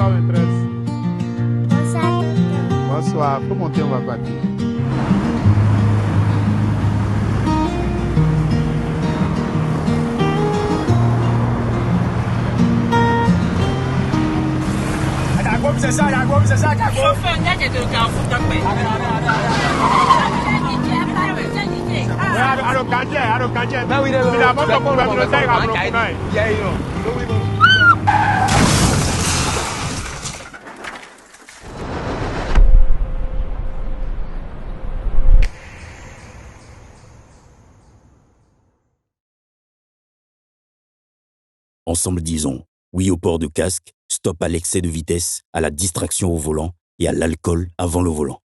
Bonsoir, maîtresse. Bonsoir, tonton. Bonsoir. Faut monter, on va partir. C'est ça, Chauffeur, il y a des carrefour d'après. Ensemble, disons oui au port de casque, stop à l'excès de vitesse, à la distraction au volant et à l'alcool avant le volant.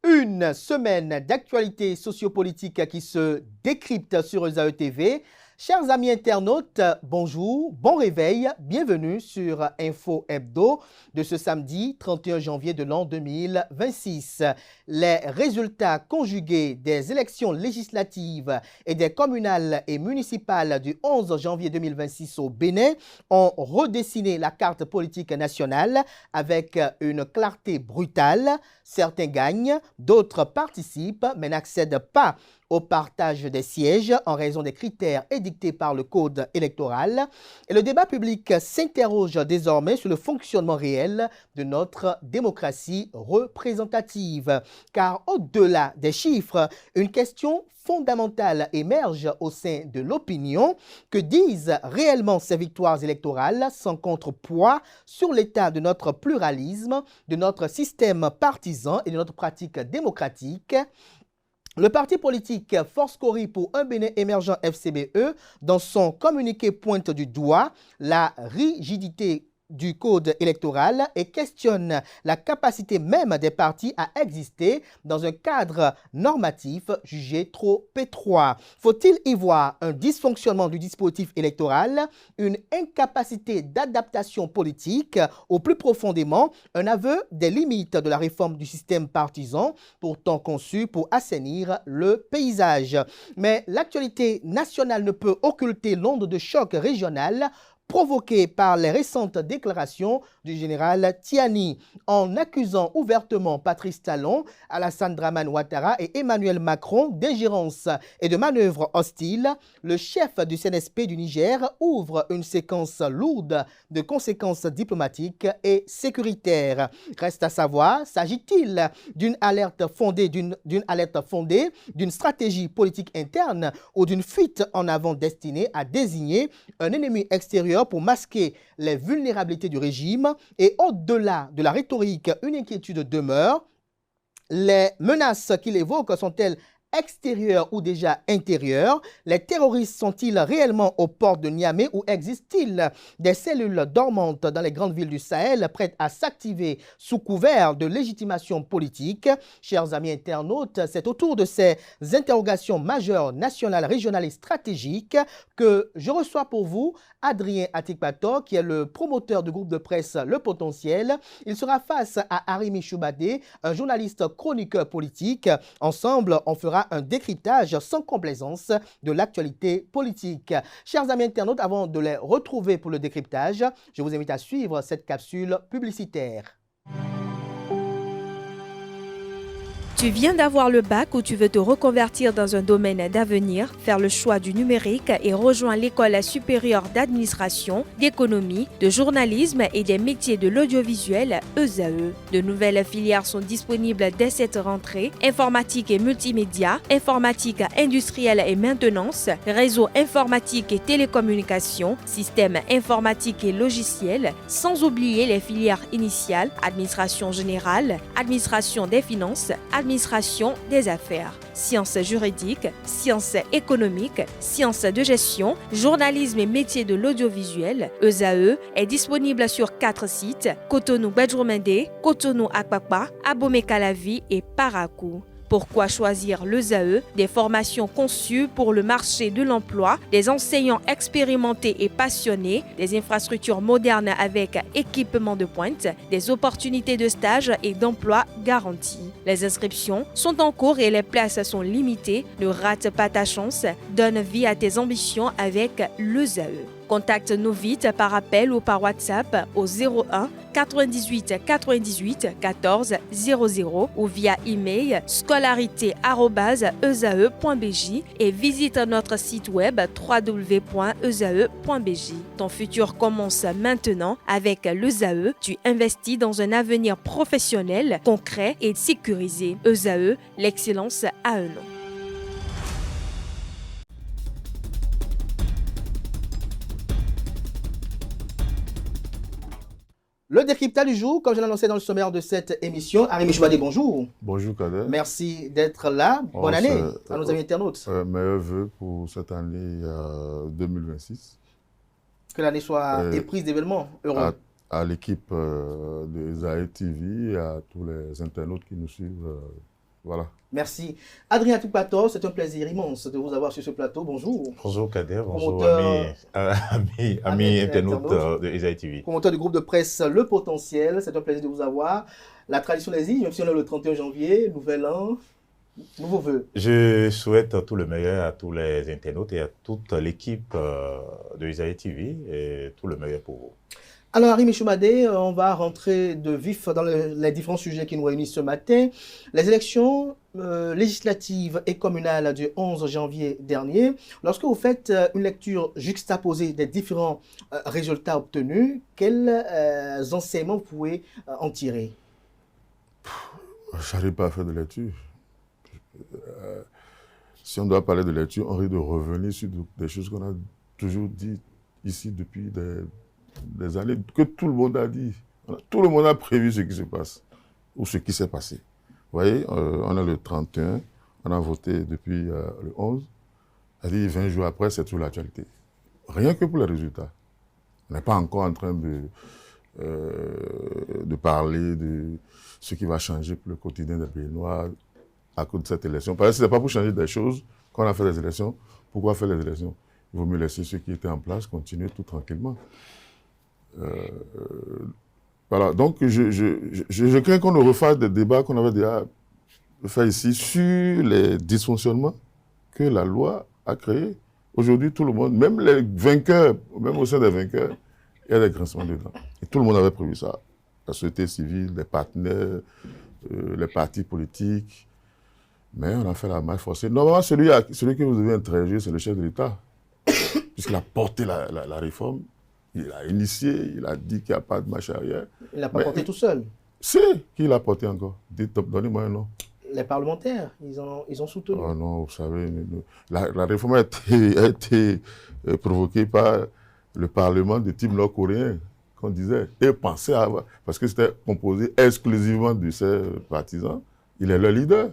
Une semaine d'actualité sociopolitique qui se décrypte sur ESAE TV. Chers amis internautes, bonjour, bon réveil, bienvenue sur Info Hebdo de ce samedi 31 janvier de l'an 2026. Les résultats conjugués des élections législatives et des communales et municipales du 11 janvier 2026 au Bénin ont redessiné la carte politique nationale avec une clarté brutale. Certains gagnent, d'autres participent mais n'accèdent pas au partage des sièges en raison des critères édictés par le Code électoral. Et le débat public s'interroge désormais sur le fonctionnement réel de notre démocratie représentative. Car au-delà des chiffres, une question fondamentale émerge au sein de l'opinion. Que disent réellement ces victoires électorales sans contrepoids sur l'état de notre pluralisme, de notre système partisan et de notre pratique démocratique? Le parti politique Force Cori pour un Bénin émergent FCBE, dans son communiqué, pointe du doigt la rigidité du code électoral et questionne la capacité même des partis à exister dans un cadre normatif jugé trop étroit. Faut-il y voir un dysfonctionnement du dispositif électoral, une incapacité d'adaptation politique, ou plus profondément, un aveu des limites de la réforme du système partisan, pourtant conçu pour assainir le paysage? Mais l'actualité nationale ne peut occulter l'onde de choc régional provoqué par les récentes déclarations du général Tiani, en accusant ouvertement Patrice Talon, Alassane Dramane Ouattara et Emmanuel Macron d'ingérence et de manœuvres hostiles. Le chef du CNSP du Niger ouvre une séquence lourde de conséquences diplomatiques et sécuritaires. Reste à savoir, s'agit-il d'une alerte fondée, d'une stratégie politique interne ou d'une fuite en avant destinée à désigner un ennemi extérieur pour masquer les vulnérabilités du régime? Et au-delà de la rhétorique, une inquiétude demeure. Les menaces qu'il évoque sont-elles extérieures ou déjà intérieures? Les terroristes sont-ils réellement aux portes de Niamey ou existe-t-il des cellules dormantes dans les grandes villes du Sahel prêtes à s'activer sous couvert de légitimation politique? Chers amis internautes, c'est autour de ces interrogations majeures, nationales, régionales et stratégiques que je reçois pour vous Adrien Atikpato, qui est le promoteur du groupe de presse Le Potentiel. Il sera face à Arimi Choubadé, un journaliste chroniqueur politique. Ensemble, on fera un décryptage sans complaisance de l'actualité politique. Chers amis internautes, avant de les retrouver pour le décryptage, je vous invite à suivre cette capsule publicitaire. Tu viens d'avoir le bac ou tu veux te reconvertir dans un domaine d'avenir, faire le choix du numérique et rejoindre l'école supérieure d'administration, d'économie, de journalisme et des métiers de l'audiovisuel ESAE. De nouvelles filières sont disponibles dès cette rentrée: informatique et multimédia, informatique industrielle et maintenance, réseau informatique et télécommunications, système informatique et logiciel, sans oublier les filières initiales: administration générale, administration des finances, administration des affaires, sciences juridiques, sciences économiques, sciences de gestion, journalisme et métiers de l'audiovisuel. ESAE est disponible sur 4 sites: Cotonou-Badjourmendé, Cotonou-Akpakpa, Abomey-Calavi et Parakou. Pourquoi choisir l'ESAE? Des formations conçues pour le marché de l'emploi, des enseignants expérimentés et passionnés, des infrastructures modernes avec équipement de pointe, des opportunités de stage et d'emploi garanties. Les inscriptions sont en cours et les places sont limitées. Ne rate pas ta chance, donne vie à tes ambitions avec l'ESAE. Contacte-nous vite par appel ou par WhatsApp au 01 98 98 14 00 ou via email scolarité@esae.bj et visite notre site web www.esae.bj. Ton futur commence maintenant avec l'ESAE. Tu investis dans un avenir professionnel, concret et sécurisé. ESAE, l'excellence à un nom. Le décryptage du jour, comme je l'ai annoncé dans le sommaire de cette émission. Arémi Choubadé, bonjour. Bonjour Kader. Merci d'être là. Bonne année à nos amis internautes. Meilleurs vœux pour cette année 2026. Que l'année soit éprise d'événements heureux. À l'équipe de Esae TV et à tous les internautes qui nous suivent. Voilà. Merci. Adrien Tukpator, c'est un plaisir immense de vous avoir sur ce plateau. Bonjour. Bonjour Kader, bonjour amis internautes de Esae TV. Promoteur du groupe de presse Le Potentiel, c'est un plaisir de vous avoir. La tradition des îles, même si on est le 31 janvier, nouvel an, nouveaux vœux. Je souhaite tout le meilleur à tous les internautes et à toute l'équipe de Esae TV et tout le meilleur pour vous. Alors, Arémi Choubadé, on va rentrer de vif dans les différents sujets qui nous réunissent ce matin. Les élections législatives et communales du 11 janvier dernier. Lorsque vous faites une lecture juxtaposée des différents résultats obtenus, quels enseignements vous pouvez en tirer? Je n'arrive pas à faire de lecture. Si on doit parler de lecture, on risque de revenir sur des choses qu'on a toujours dit ici depuis des années, que tout le monde a dit. Tout le monde a prévu ce qui se passe, ou ce qui s'est passé. Vous voyez, on a le 31, on a voté depuis le 11, c'est-à-dire 20 jours après, c'est toujours l'actualité. Rien que pour les résultats. On n'est pas encore en train de parler de ce qui va changer pour le quotidien des Béninois à cause de cette élection. Parce que ce n'est pas pour changer des choses qu'on a fait les élections. Pourquoi faire les élections? Il vaut mieux laisser ceux qui étaient en place continuer tout tranquillement. Voilà, donc je crains qu'on ne refasse des débats qu'on avait déjà fait ici sur les dysfonctionnements que la loi a créés. Aujourd'hui, tout le monde, même les vainqueurs, même au sein des vainqueurs, il y a des grincements dedans. Et tout le monde avait prévu ça. La société civile, les partenaires, les partis politiques. Mais on a fait la marche forcée. Normalement, celui que vous devez interroger, c'est le chef de l'État. Puisqu'il a porté la réforme. Il a initié, il a dit qu'il n'y a pas de marche arrière. Il n'a pas porté tout seul. C'est qui l'a porté encore? Donnez-moi un nom. Les parlementaires, ils ont soutenu. Oh non, vous savez, la réforme a été provoquée par le Parlement de type nord-coréen, qu'on disait, et pensait avoir, parce que c'était composé exclusivement de ses partisans. Il est le leader.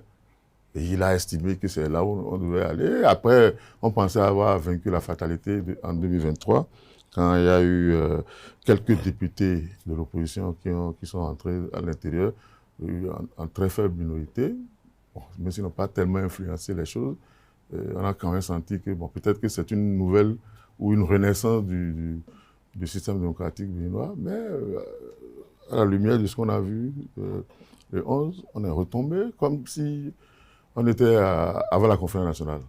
Et il a estimé que c'est là où on devait aller. Après, on pensait avoir vaincu la fatalité en 2023. Quand il y a eu quelques députés de l'opposition qui sont entrés à l'intérieur, en très faible minorité, mais ils n'ont pas tellement influencé les choses, on a quand même senti que peut-être que c'est une nouvelle ou une renaissance du système démocratique béninois, mais à la lumière de ce qu'on a vu le 11, on est retombé comme si on était avant la conférence nationale.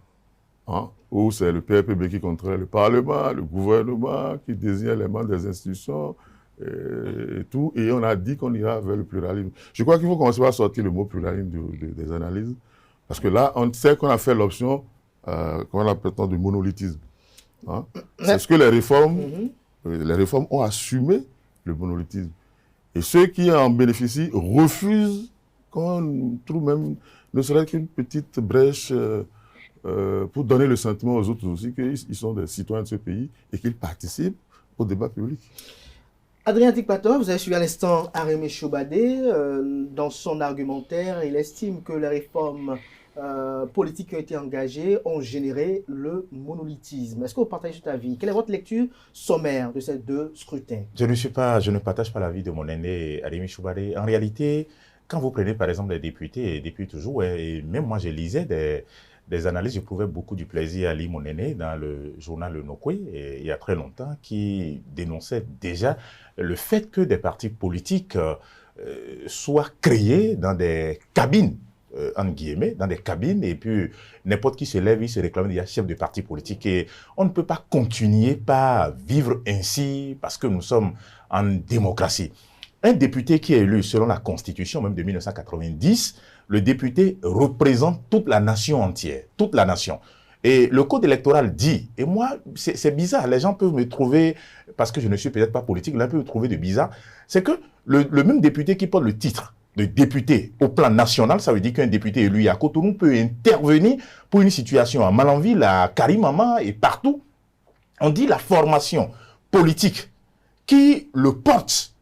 Où c'est le PRPB qui contrôle le Parlement, le gouvernement, qui désigne les membres des institutions et tout. Et on a dit qu'on ira vers le pluralisme. Je crois qu'il faut commencer par sortir le mot pluralisme des analyses. Parce que là, on sait qu'on a fait l'option, qu'on appelle de monolithisme. C'est ce que les réformes ont assumé, le monolithisme. Et ceux qui en bénéficient refusent qu'on trouve même, ne serait qu'une petite brèche pour donner le sentiment aux autres aussi qu'ils sont des citoyens de ce pays et qu'ils participent au débat public. Adrien Tukpator, vous avez suivi à l'instant Arémi Choubadé. Dans son argumentaire, il estime que les réformes politiques qui ont été engagées ont généré le monolithisme. Est-ce que vous partagez cet avis? Quelle est votre lecture sommaire de ces deux scrutins? Je ne partage pas l'avis de mon aîné Arémi Choubadé. En réalité, quand vous prenez par exemple les députés, et depuis toujours, et même moi je lisais des analyses, j'éprouvais beaucoup du plaisir à lire mon aîné dans le journal Le Nokwe, il y a très longtemps, qui dénonçait déjà le fait que des partis politiques soient créés dans des cabines entre guillemets, dans des cabines, et puis n'importe qui se lève, il se réclame déjà chef de parti politique. Et on ne peut pas continuer par vivre ainsi parce que nous sommes en démocratie. Un député qui est élu selon la Constitution, même de 1990, le député représente toute la nation entière, toute la nation. Et le code électoral dit, et moi, c'est bizarre, les gens peuvent me trouver, parce que je ne suis peut-être pas politique, là, peuvent me trouver de bizarre, c'est que le même député qui porte le titre de député au plan national, ça veut dire qu'un député élu à Cotonou peut intervenir pour une situation à Malanville, à Karimama et partout. On dit la formation politique qui le porte,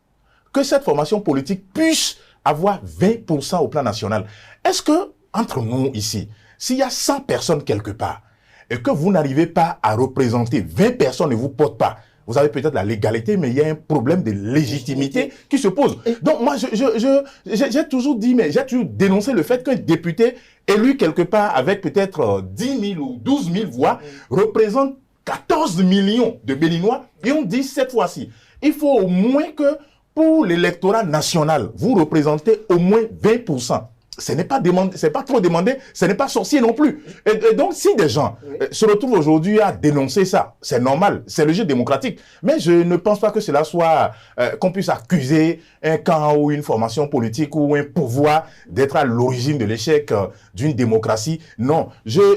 que cette formation politique puisse avoir 20% au plan national. Est-ce que, entre nous ici, s'il y a 100 personnes quelque part, et que vous n'arrivez pas à représenter 20 personnes ne vous portent pas, vous avez peut-être la légalité, mais il y a un problème de légitimité qui se pose. Donc moi, j'ai toujours dit, mais j'ai toujours dénoncé le fait qu'un député élu quelque part avec peut-être 10 000 ou 12 000 voix représente 14 millions de Béninois. Et on dit cette fois-ci, il faut au moins que pour l'électorat national, vous représentez au moins 20%. Ce n'est pas demandé, c'est pas trop demandé, ce n'est pas sorcier non plus. Et donc, si des gens se retrouvent aujourd'hui à dénoncer ça, c'est normal, c'est le jeu démocratique. Mais je ne pense pas que cela soit, qu'on puisse accuser un camp ou une formation politique ou un pouvoir d'être à l'origine de l'échec d'une démocratie. Non,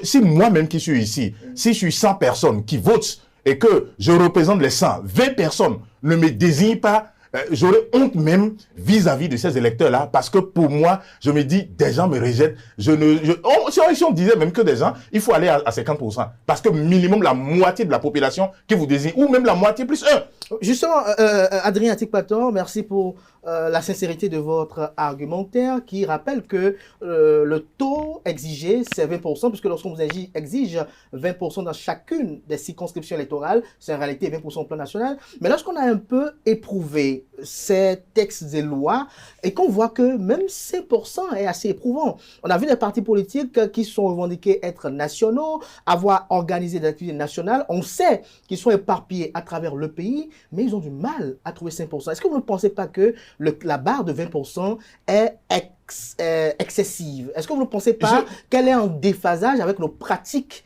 si moi-même qui suis ici, si je suis 100 personnes qui votent et que je représente les 100, 20 personnes ne me désignent pas, j'aurais honte même vis-à-vis de ces électeurs-là, parce que pour moi, je me dis, des gens me rejettent. Si on disait même que des gens, il faut aller à 50%, parce que minimum la moitié de la population qui vous désigne, ou même la moitié plus 1. Justement, Adrien Tikpator, merci pour la sincérité de votre argumentaire qui rappelle que le taux exigé, c'est 20%, puisque lorsqu'on vous exige 20% dans chacune des circonscriptions électorales, c'est en réalité 20% au plan national. Mais lorsqu'on a un peu éprouvé ces textes et lois, et qu'on voit que même 5% est assez éprouvant. On a vu des partis politiques qui sont revendiqués être nationaux, avoir organisé des activités nationales. On sait qu'ils sont éparpillés à travers le pays, mais ils ont du mal à trouver 5%. Est-ce que vous ne pensez pas que la barre de 20% est excessive? Est-ce que vous ne pensez pas qu'elle est en déphasage avec nos pratiques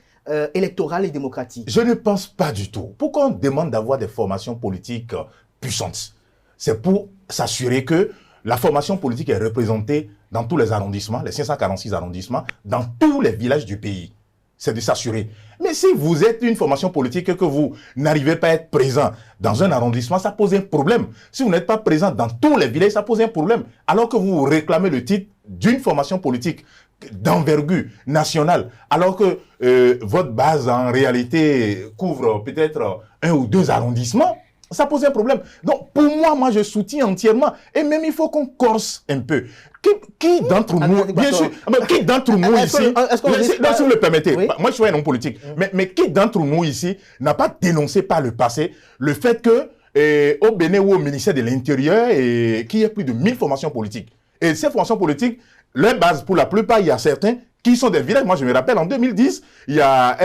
électorales et démocratiques? Je ne pense pas du tout. Pourquoi on demande d'avoir des formations politiques puissantes? C'est pour s'assurer que la formation politique est représentée dans tous les arrondissements, les 546 arrondissements, dans tous les villages du pays. C'est de s'assurer. Mais si vous êtes une formation politique et que vous n'arrivez pas à être présent dans un arrondissement, ça pose un problème. Si vous n'êtes pas présent dans tous les villages, ça pose un problème. Alors que vous réclamez le titre d'une formation politique d'envergure nationale, alors que votre base en réalité couvre peut-être 1 ou 2 arrondissements, ça pose un problème. Donc, pour moi, je soutiens entièrement. Et même, il faut qu'on corse un peu. Qui d'entre nous, bien sûr, qui d'entre nous ici, si vous le permettez, moi je suis un homme politique, mais qui d'entre nous ici n'a pas dénoncé par le passé le fait que au Bénin ou au ministère de l'Intérieur, qu'il y ait plus de 1000 formations politiques. Et ces formations politiques, leur base, pour la plupart, il y a certains qui sont des villages. Moi, je me rappelle, en 2010, il y a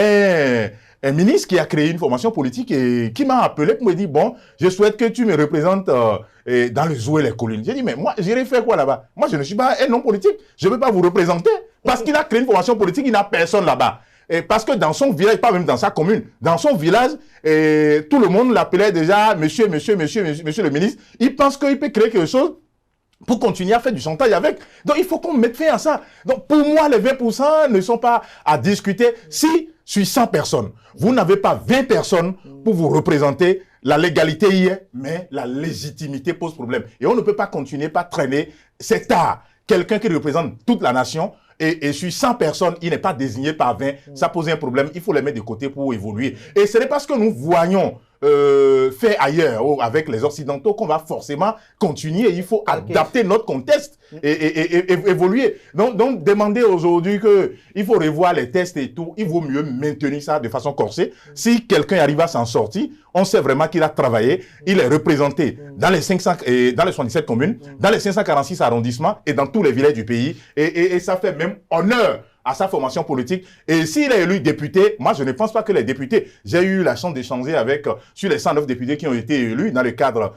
un ministre qui a créé une formation politique et qui m'a appelé pour me dire, bon, je souhaite que tu me représentes dans le Zoué, les collines. J'ai dit, mais moi, j'irai faire quoi là-bas? Moi, je ne suis pas un homme politique. Je ne peux pas vous représenter parce qu'il a créé une formation politique, il n'a personne là-bas. Et parce que dans son village, pas même dans sa commune, dans son village, tout le monde l'appelait déjà monsieur le ministre. Il pense qu'il peut créer quelque chose pour continuer à faire du chantage avec. Donc, il faut qu'on mette fin à ça. Donc, pour moi, les 20% ne sont pas à discuter. Si, sur 100 personnes, vous n'avez pas 20 personnes pour vous représenter, la légalité y est, mais la légitimité pose problème. Et on ne peut pas continuer par traîner cet art. Quelqu'un qui représente toute la nation, et sur 100 personnes, il n'est pas désigné par 20, ça pose un problème. Il faut les mettre de côté pour évoluer. Et ce n'est pas ce que nous voyons fait ailleurs avec les Occidentaux qu'on va forcément continuer. Il faut adapter notre contexte et évoluer. Donc demander aujourd'hui qu'il faut revoir les tests et tout, il vaut mieux maintenir ça de façon corsée. Si quelqu'un arrive à s'en sortir, on sait vraiment qu'il a travaillé, il est représenté dans les 77 communes, dans les 546 arrondissements et dans tous les villages du pays. Et ça fait même honneur à sa formation politique. Et s'il est élu député, moi je ne pense pas que les députés, j'ai eu la chance d'échanger avec, sur les 109 députés qui ont été élus dans le cadre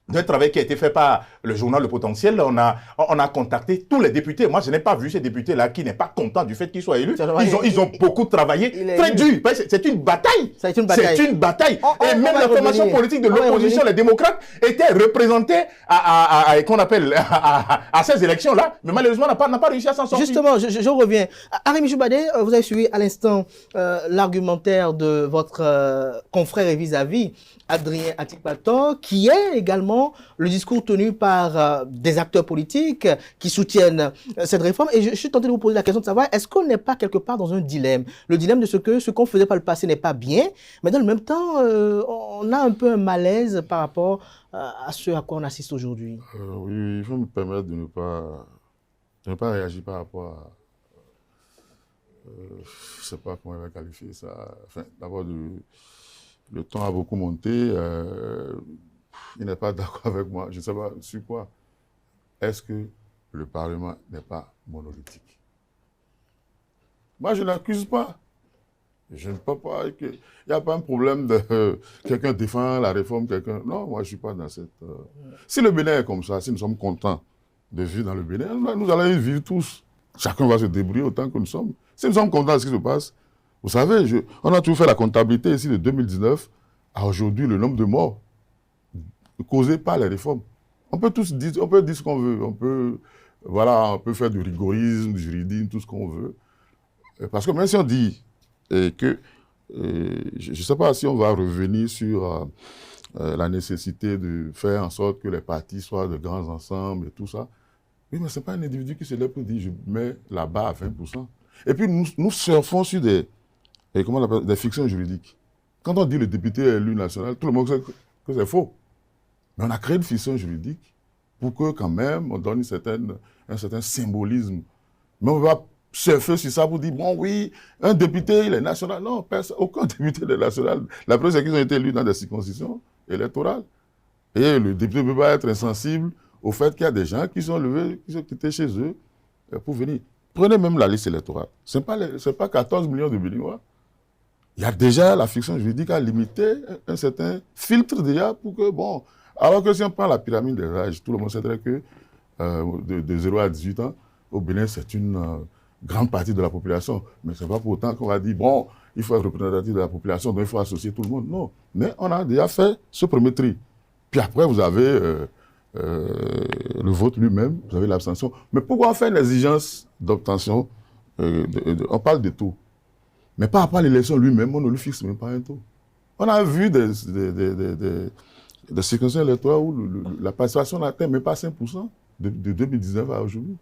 d'un travail qui a été fait par le journal Le Potentiel. On a contacté tous les députés. Moi, je n'ai pas vu ces députés-là qui n'est pas content du fait qu'ils soient élus. Ils ont beaucoup travaillé, très dur. C'est une bataille. C'est une bataille. Et même la formation politique de l'opposition, les démocrates, étaient représentés qu'on appelle à ces élections-là, mais malheureusement, n'a pas réussi à s'en sortir. Justement, je reviens. Arimi Choubadé, vous avez suivi à l'instant l'argumentaire de votre confrère et vis-à-vis, Adrien Atikpator, qui est également le discours tenu par des acteurs politiques qui soutiennent cette réforme. Et je suis tenté de vous poser la question de savoir, est-ce qu'on n'est pas quelque part dans un dilemme? Le dilemme de ce qu'on faisait par le passé n'est pas bien, mais dans le même temps, on a un peu un malaise par rapport à ce à quoi on assiste aujourd'hui. Oui, il faut me permettre de ne pas réagir par rapport à... je ne sais pas comment on va qualifier ça. Enfin, d'abord, le temps a beaucoup monté. Il n'est pas d'accord avec moi. Je ne sais pas sur quoi. Est-ce que le Parlement n'est pas monolithique? Moi, je ne l'accuse pas. Je ne peux pas. Il n'y a pas un problème de quelqu'un défend la réforme, quelqu'un. Non, moi, je ne suis pas dans cette. Si le Bénin est comme ça, si nous sommes contents de vivre dans le Bénin, nous allons y vivre tous. Chacun va se débrouiller autant que nous sommes. Si nous sommes contents de ce qui se passe, vous savez, on a toujours fait la comptabilité ici de 2019 à aujourd'hui, le nombre de morts causés par les réformes. On peut tous dire, on peut dire ce qu'on veut, on peut faire du rigorisme, du juridisme, tout ce qu'on veut. Parce que même si on dit que, je ne sais pas si on va revenir sur la nécessité de faire en sorte que les partis soient de grands ensembles et tout ça. Oui, mais ce n'est pas un individu qui se lève pour dire je mets la barre à 20%. Et puis nous surfons sur des fictions juridiques. Quand on dit le député est élu national, tout le monde sait que c'est faux. Mais on a créé une fiction juridique pour que quand même on donne un certain symbolisme. Mais on va surfer sur ça pour dire, bon oui, un député il est national. Non, aucun député n'est national. La preuve c'est qu'ils ont été élus dans des circonscriptions électorales. Et le député ne peut pas être insensible au fait qu'il y a des gens qui sont levés, qui sont quittés chez eux pour venir. Prenez même la liste électorale. Ce n'est pas 14 millions de Béninois. Il y a déjà la fiction juridique à limiter un certain filtre déjà pour que, bon, alors que si on prend la pyramide des âges, tout le monde sait très que de 0 à 18 ans, au Bénin, c'est une grande partie de la population. Mais ce n'est pas pour autant qu'on va dire, bon, il faut être représentatif de la population, donc il faut associer tout le monde. Non. Mais on a déjà fait ce premier tri. Puis après, vous avez le vote lui-même, vous avez l'abstention. Mais pourquoi on fait une exigence d'obtention on parle de taux. Mais par rapport à l'élection lui-même, on ne lui fixe même pas un taux. On a vu des circonscriptions électorales où la participation n'atteint même pas 5% de 2019 à aujourd'hui.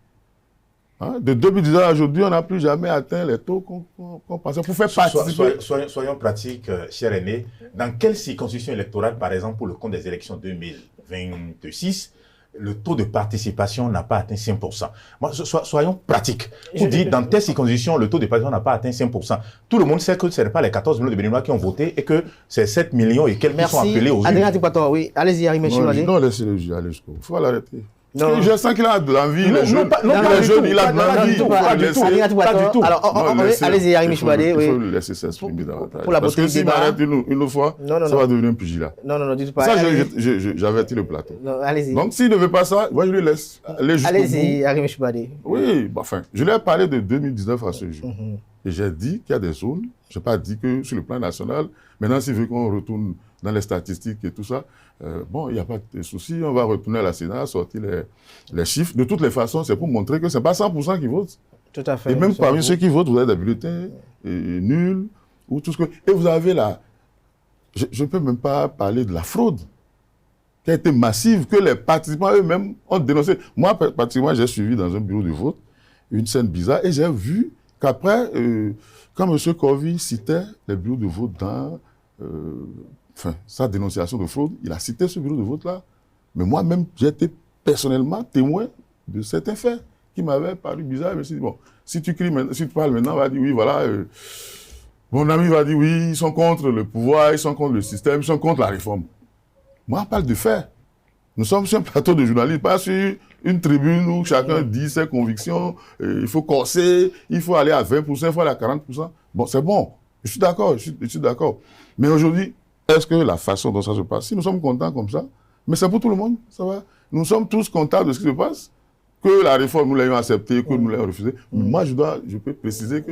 Hein? De 2019 à aujourd'hui, on n'a plus jamais atteint les taux qu'on pensait pour faire participer. Soyons pratiques, cher aîné. Dans quelle circonscription électorale, par exemple, pour le compte des élections 2026, le taux de participation n'a pas atteint 5%. Moi, soyons pratiques. Vous dites, dans telle circonscription, le taux de participation n'a pas atteint 5%. Tout le monde sait que ce n'est pas les 14 millions de Béninois qui ont voté et que c'est 7 millions et quelques qui sont appelés aux urnes. Adrien Atikpator, oui. Allez-y, Arimi Choubadé. Non, laissez-le juger aller jusqu'au bout. Il faut l'arrêter. Je sens qu'il a de l'envie, les jeunes, il a de l'envie. Pas du tout. Alors, allez-y, Arimi Choubadé. Il faut le laisser s'exprimer davantage. Pour la parce que s'il m'arrête une fois, ça va devenir un pugilat. Non, du tout pas. Ça, j'avertis le plateau. Allez-y. Donc, s'il ne veut pas ça, moi, je le laisse aller jusqu'au bout. Allez-y, Arimi Choubadé. Oui, enfin, je lui ai parlé de 2019 à ce jour. Et j'ai dit qu'il y a des zones, je n'ai pas dit que sur le plan national, maintenant, s'il veut qu'on retourne dans les statistiques et tout ça, bon, il n'y a pas de souci, on va retourner à la Sénat, sortir les chiffres. De toutes les façons, c'est pour montrer que ce n'est pas 100% qui votent. Tout à fait. Et même parmi ceux qui votent, vous avez des bulletins nuls, ou tout ce que... Et vous avez là, je ne peux même pas parler de la fraude, qui a été massive, que les participants eux-mêmes ont dénoncé. Moi, pratiquement, j'ai suivi dans un bureau de vote une scène bizarre, et j'ai vu qu'après, quand M. Corvi citait les bureaux de vote dans sa dénonciation de fraude, il a cité ce bureau de vote-là. Mais moi-même, j'ai été personnellement témoin de certains faits qui m'avaient paru bizarres. Je me suis dit, bon, si tu parles maintenant, on va dire, oui, voilà, mon ami va dire, oui, ils sont contre le pouvoir, ils sont contre le système, ils sont contre la réforme. Moi, on parle de faits. Nous sommes sur un plateau de journalistes, pas sur une tribune où chacun dit ses convictions, il faut corser, il faut aller à 20%, il faut aller à 40%. Bon, c'est bon, je suis d'accord, je suis d'accord. Mais aujourd'hui, est-ce que la façon dont ça se passe, si nous sommes contents comme ça, Mais c'est pour tout le monde, ça va. Nous sommes tous comptables de ce qui se passe. Que la réforme, nous l'ayons acceptée, que nous l'ayons refusée. Moi, je peux préciser que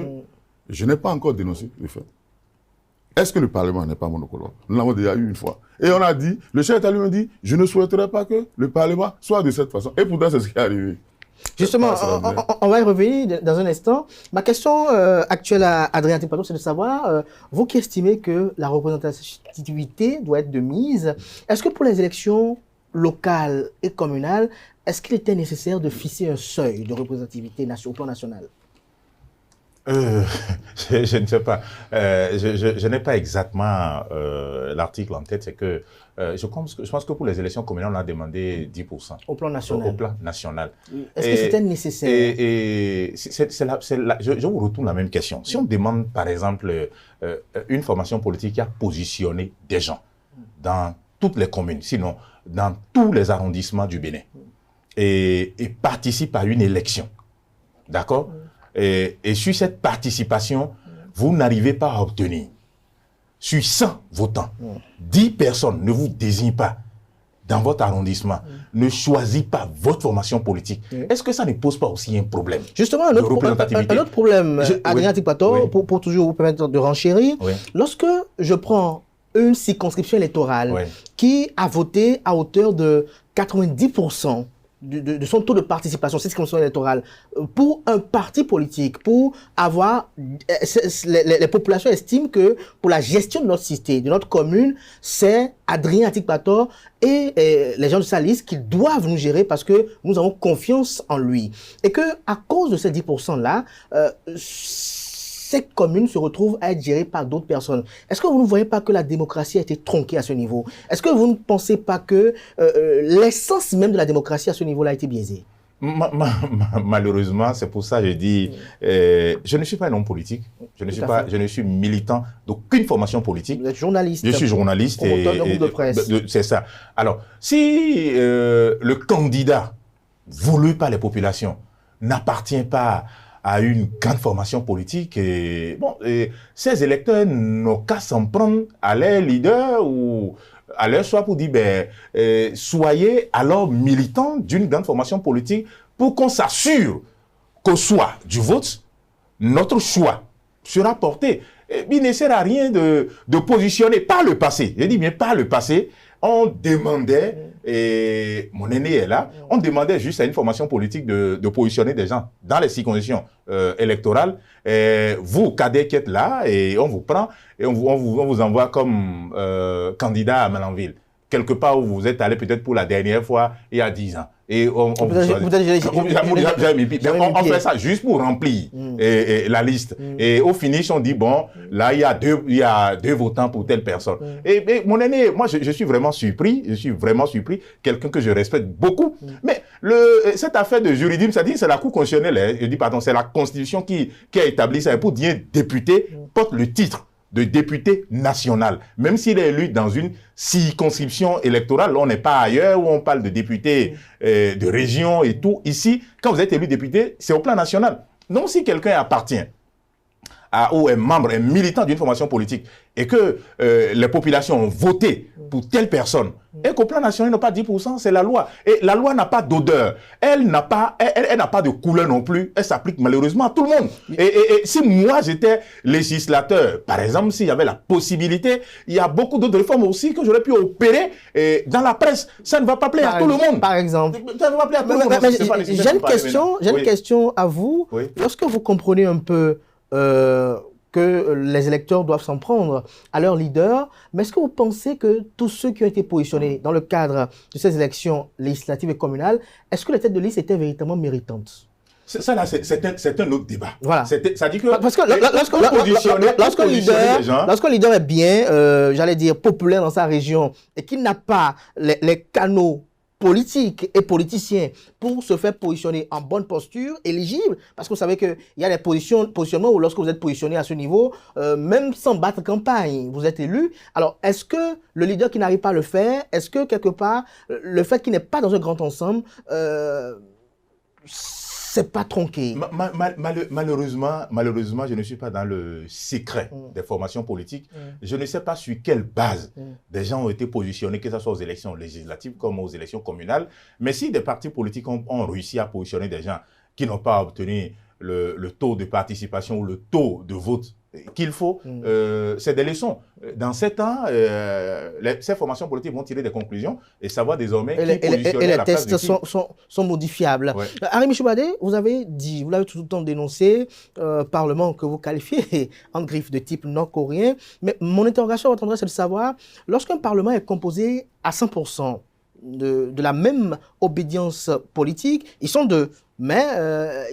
je n'ai pas encore dénoncé les faits. Est-ce que le Parlement n'est pas monocolore? Nous l'avons déjà eu une fois. Et on a dit, le chef d'État lui a dit, je ne souhaiterais pas que le Parlement soit de cette façon. Et pourtant, c'est ce qui est arrivé. Justement, on va y revenir dans un instant. Ma question actuelle à Adrien Tikpato, c'est de savoir, vous qui estimez que la représentativité doit être de mise, est-ce que pour les élections locales et communales, est-ce qu'il était nécessaire de fixer un seuil de représentativité au plan national? Je ne sais pas. Je n'ai pas exactement l'article en tête. C'est que je pense que pour les élections communales, on a demandé 10%. Au plan national. Au plan national. Est-ce que c'était nécessaire? Je vous retourne la même question. Si on demande, par exemple, une formation politique qui a positionné des gens dans toutes les communes, sinon dans tous les arrondissements du Bénin, et participe à une élection, d'accord? Et sur cette participation, vous n'arrivez pas à obtenir, sur 100 votants, 10 personnes ne vous désignent pas dans votre arrondissement, ne choisissent pas votre formation politique. Est-ce que ça ne pose pas aussi un problème? Justement, un autre problème, Adrien Tikpato, pour toujours vous permettre de renchérir, lorsque je prends une circonscription électorale qui a voté à hauteur de 90% de son taux de participation, cette circonscription électorale, pour un parti politique, pour avoir... Les populations estiment que pour la gestion de notre cité, de notre commune, c'est Adrien Tikpato et les gens de sa liste qui doivent nous gérer parce que nous avons confiance en lui. Et que à cause de ces 10%-là, cette commune se retrouve à être gérée par d'autres personnes. Est-ce que vous ne voyez pas que la démocratie a été tronquée à ce niveau? Est-ce que vous ne pensez pas que l'essence même de la démocratie à ce niveau-là a été biaisée? Malheureusement, c'est pour ça que je dis, je ne suis pas un homme politique, je ne suis militant d'aucune formation politique. Vous êtes journaliste. Je suis journaliste. Promoteur d'un groupe de presse. C'est ça. Alors, si le candidat voulu par les populations n'appartient pas à une grande formation politique, ces électeurs n'ont qu'à s'en prendre à leurs leaders ou à leur choix pour dire, soyez alors militants d'une grande formation politique pour qu'on s'assure qu'au soir du vote, notre choix sera porté. Il ne sert à rien de positionner par le passé. Je dis bien par le passé, on demandait, et mon aîné est là, on demandait juste à une formation politique de positionner des gens dans les circonscriptions électorales. Vous, cadets qui êtes là, et on vous prend et on vous envoie comme candidat à Malanville. Quelque part où vous êtes allé peut-être pour la dernière fois il y a 10 ans. Et on fait ça juste pour remplir la liste. Et au finish, on dit, bon, là, il y a deux votants pour telle personne. Et mon aîné, moi, je suis vraiment surpris. Quelqu'un que je respecte beaucoup. Mais cette affaire de juridisme, ça dit, c'est la Cour constitutionnelle. Je dis, pardon, c'est la Constitution qui a établi ça. Pour dire député, porte le titre de député national. Même s'il est élu dans une circonscription électorale, on n'est pas ailleurs où on parle de député de région et tout. Ici, quand vous êtes élu député, c'est au plan national. Donc, si quelqu'un appartient ou est membre, est militant d'une formation politique et que les populations ont voté pour telle personne et qu'au plan national, il n'a pas 10%, c'est la loi. Et la loi n'a pas d'odeur. Elle n'a pas de couleur non plus. Elle s'applique malheureusement à tout le monde. Et si moi, j'étais législateur, par exemple, s'il y avait la possibilité, il y a beaucoup d'autres réformes aussi que j'aurais pu opérer dans la presse. Ça ne va pas plaire à tout le monde. Par exemple. Ça ne va pas plaire à tout le monde. J'ai une question à vous. Oui. Lorsque vous comprenez un peu que les électeurs doivent s'en prendre à leur leader, mais est-ce que vous pensez que tous ceux qui ont été positionnés dans le cadre de ces élections législatives et communales, est-ce que les têtes de liste étaient véritablement méritantes? Ça là, c'est un autre débat. Voilà. Ça dit que parce que lorsqu'un leader est bien, j'allais dire populaire dans sa région et qu'il n'a pas les canaux politiques et politiciens pour se faire positionner en bonne posture, éligible, parce que vous savez qu'il y a des positionnements où lorsque vous êtes positionné à ce niveau, même sans battre campagne, vous êtes élu. Alors, est-ce que le leader qui n'arrive pas à le faire, est-ce que quelque part, le fait qu'il n'est pas dans un grand ensemble, c'est pas tronqué. Malheureusement, je ne suis pas dans le secret des formations politiques. Je ne sais pas sur quelle base des gens ont été positionnés, que ce soit aux élections législatives comme aux élections communales. Mais si des partis politiques ont réussi à positionner des gens qui n'ont pas obtenu le taux de participation ou le taux de vote qu'il faut, c'est des leçons. Dans 7 ans, ces formations politiques vont tirer des conclusions et savoir désormais qui positionner les la place tests de qui. sont modifiables. Ouais. Arimi Choubadé, vous avez dit, vous l'avez tout le temps dénoncé, Parlement que vous qualifiez en griffe de type nord-coréen. Mais mon interrogation, votre endroit, c'est de savoir, lorsqu'un Parlement est composé à 100% de la même obédience politique, ils sont deux, mais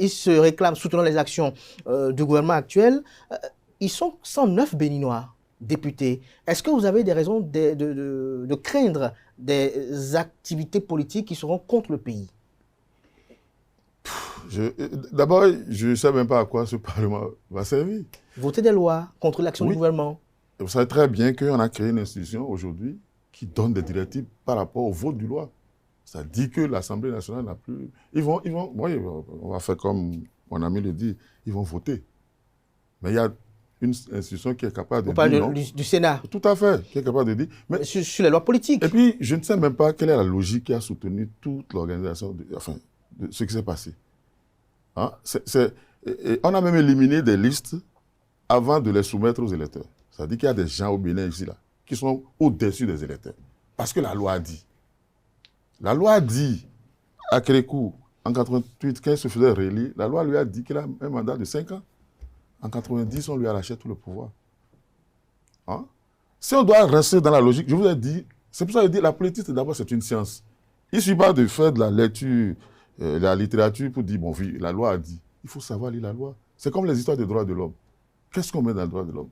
ils se réclament soutenant les actions du gouvernement actuel. Ils sont 109 Béninois députés. Est-ce que vous avez des raisons de craindre des activités politiques qui seront contre le pays? D'abord, je ne sais même pas à quoi ce Parlement va servir. Voter des lois contre l'action du gouvernement. Vous savez très bien qu'on a créé une institution aujourd'hui qui donne des directives par rapport au vote du loi. Ça dit que l'Assemblée nationale n'a plus... on va faire comme mon ami le dit, ils vont voter. Mais il y a une institution qui est capable de dire... Vous parlez du Sénat. Tout à fait, qui est capable de dire... Mais sur les lois politiques. Et puis, je ne sais même pas quelle est la logique qui a soutenu toute l'organisation, de ce qui s'est passé. Hein? On a même éliminé des listes avant de les soumettre aux électeurs. Ça dit qu'il y a des gens au Bénin ici, là, qui sont au-dessus des électeurs. Parce que la loi a dit. La loi a dit à Kérékou, en 88, quand il se faisait réélire, la loi lui a dit qu'il a un mandat de 5 ans. En 90, on lui arrachait tout le pouvoir. Hein? Si on doit rester dans la logique, je vous ai dit, c'est pour ça que je dis, la politique, d'abord, c'est une science. Il ne suffit pas de faire de la lecture, la littérature pour dire, bon, oui, la loi a dit. Il faut savoir lire la loi. C'est comme les histoires des droits de l'homme. Qu'est-ce qu'on met dans le droit de l'homme?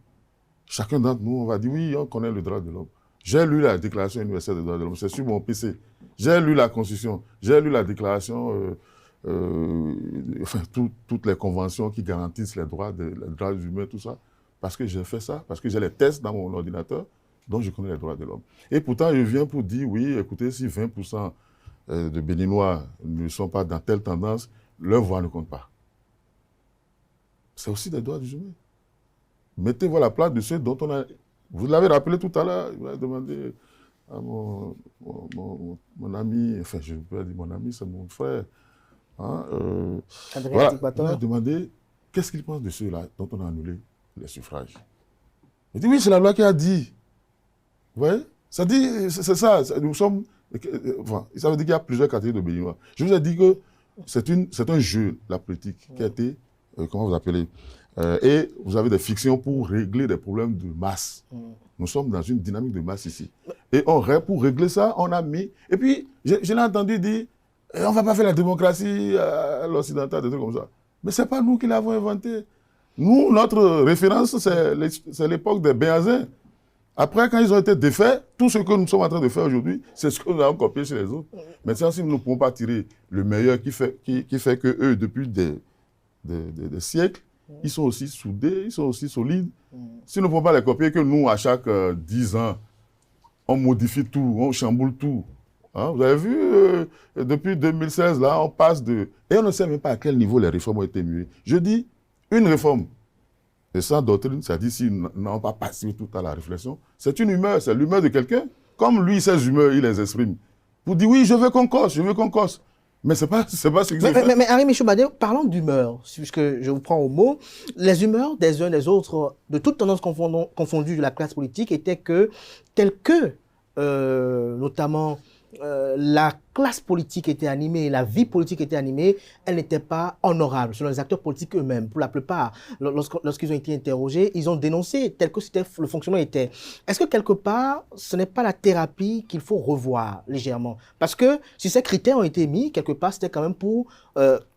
Chacun d'entre nous, on va dire, oui, on connaît le droit de l'homme. J'ai lu la Déclaration universelle des droits de l'homme, c'est sur mon PC. J'ai lu la Constitution, j'ai lu la Déclaration, toutes les conventions qui garantissent les droits humains, tout ça. Parce que j'ai fait ça, parce que j'ai les tests dans mon ordinateur, donc je connais les droits de l'homme. Et pourtant, je viens pour dire, oui, écoutez, si 20% de Béninois ne sont pas dans telle tendance, leur voix ne compte pas. C'est aussi des droits humains. Mettez-vous à la place de ceux dont on a... Vous l'avez rappelé tout à l'heure, vous avez demandé à mon ami, enfin je ne peux pas dire mon ami, c'est mon frère. Hein, voilà, on a demandé qu'est-ce qu'il pense de ceux-là dont on a annulé les suffrages. Il dit oui, c'est la loi qui a dit. Vous voyez? Ça dit, c'est ça, nous sommes... Enfin, ça veut dire qu'il y a plusieurs catégories de Béninois. Je vous ai dit que c'est un jeu, la politique, qui a été, comment vous appelez, et vous avez des fictions pour régler des problèmes de masse. Nous sommes dans une dynamique de masse ici. Et pour régler ça, on a mis... Et puis, je l'ai entendu dire, on ne va pas faire la démocratie à l'occidental, des trucs comme ça. Mais ce n'est pas nous qui l'avons inventé. Nous, notre référence, c'est l'époque des Béazins. Après, quand ils ont été défaits, tout ce que nous sommes en train de faire aujourd'hui, c'est ce que nous avons copié chez les autres. Maintenant, si nous ne pouvons pas tirer le meilleur qui fait que eux, depuis des siècles, ils sont aussi soudés, ils sont aussi solides. Si nous ne pouvons pas les copier, que nous, à chaque 10 ans, on modifie tout, on chamboule tout. Hein? Vous avez vu, depuis 2016, là, on passe de... Et on ne sait même pas à quel niveau les réformes ont été muées. Je dis, une réforme, et sans doctrine, ça dit s'ils n'ont pas passé tout à la réflexion, c'est une humeur, c'est l'humeur de quelqu'un. Comme lui, ses humeurs, il les exprime. Pour dire, oui, je veux qu'on cosse. Mais ce n'est pas ce qui se fait. Mais Arimi Choubadé, parlons d'humeur, puisque je vous prends au mot. Les humeurs des uns des autres, de toutes tendances confondues de la classe politique, étaient que, tel que, notamment, la classe politique était animée, la vie politique était animée, elle n'était pas honorable, selon les acteurs politiques eux-mêmes. Pour la plupart, lorsqu'ils ont été interrogés, ils ont dénoncé tel que le fonctionnement était. Est-ce que quelque part, ce n'est pas la thérapie qu'il faut revoir légèrement? Parce que si ces critères ont été mis, quelque part, c'était quand même pour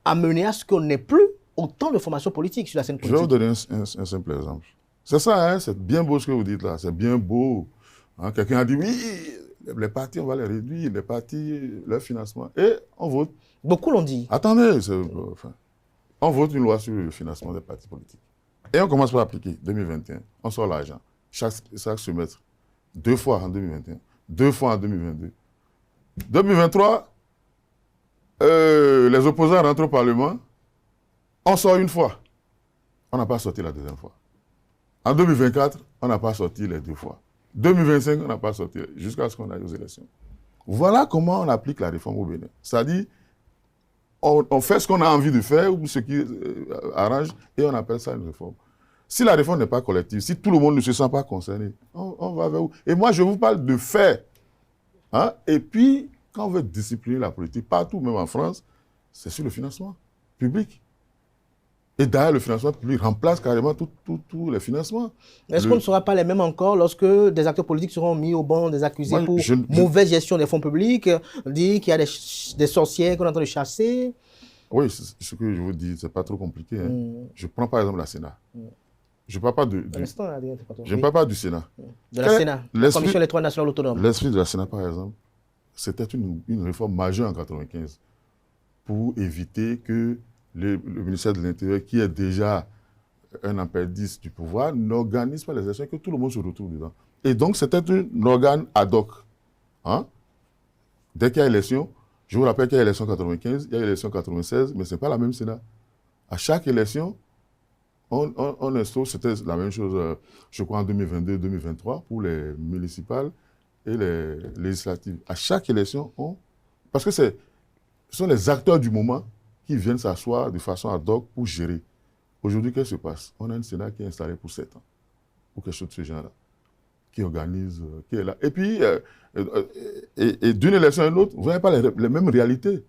amener à ce qu'on n'ait plus autant de formations politiques sur la scène politique. Je vais vous donner un simple exemple. C'est ça, hein, c'est bien beau ce que vous dites là, c'est bien beau. Hein, quelqu'un a dit oui, les partis, on va les réduire, les partis, leur financement. Et on vote. Beaucoup l'ont dit. Attendez, on vote une loi sur le financement des partis politiques. Et on commence par l'appliquer, 2021. On sort l'argent, chaque semestre, 2 fois en 2021, 2 fois en 2022. 2023, les opposants rentrent au Parlement, On sort une fois, on n'a pas sorti la deuxième fois. En 2024, on n'a pas sorti les 2 fois. 2025, on n'a pas sorti, jusqu'à ce qu'on aille aux élections. Voilà comment on applique la réforme au Bénin. C'est-à-dire, on fait ce qu'on a envie de faire ou ce qui arrange et on appelle ça une réforme. Si la réforme n'est pas collective, si tout le monde ne se sent pas concerné, on va vers où? Et moi, je vous parle de faire. Hein? Et puis, quand on veut discipliner la politique, partout, même en France, c'est sur le financement public. Et d'ailleurs, le financement public remplace carrément tous les financements. Est-ce qu'on ne sera pas les mêmes encore lorsque des acteurs politiques seront mis au banc des accusés pour mauvaise gestion des fonds publics, dire qu'il y a des sorcières qu'on est en train de chasser? Oui, ce que je vous dis, c'est pas trop compliqué. Hein. Je prends par exemple la Sénat. Je ne parle pas pas du Sénat. De la Sénat, la Commission électorale nationale autonome. L'esprit de la Sénat, par exemple, c'était une réforme majeure en 1995 pour éviter que le ministère de l'Intérieur, qui est déjà un appendice du pouvoir, n'organise pas les élections et que tout le monde se retrouve dedans. Et donc, c'était un organe ad hoc. Hein? Dès qu'il y a élection, je vous rappelle qu'il y a élection 1995, il y a élection 1996, mais ce n'est pas la même Sénat. À chaque élection, on instaure, c'était la même chose, je crois, en 2022-2023, pour les municipales et les législatives. À chaque élection, parce que ce sont les acteurs du moment qui viennent s'asseoir de façon ad hoc pour gérer. Aujourd'hui, qu'est-ce qui se passe? On a un Sénat qui est installé pour 7 ans, ou quelque chose de ce genre-là, qui organise, qui est là. Et puis, et d'une élection à une autre, vous n'avez pas les mêmes réalités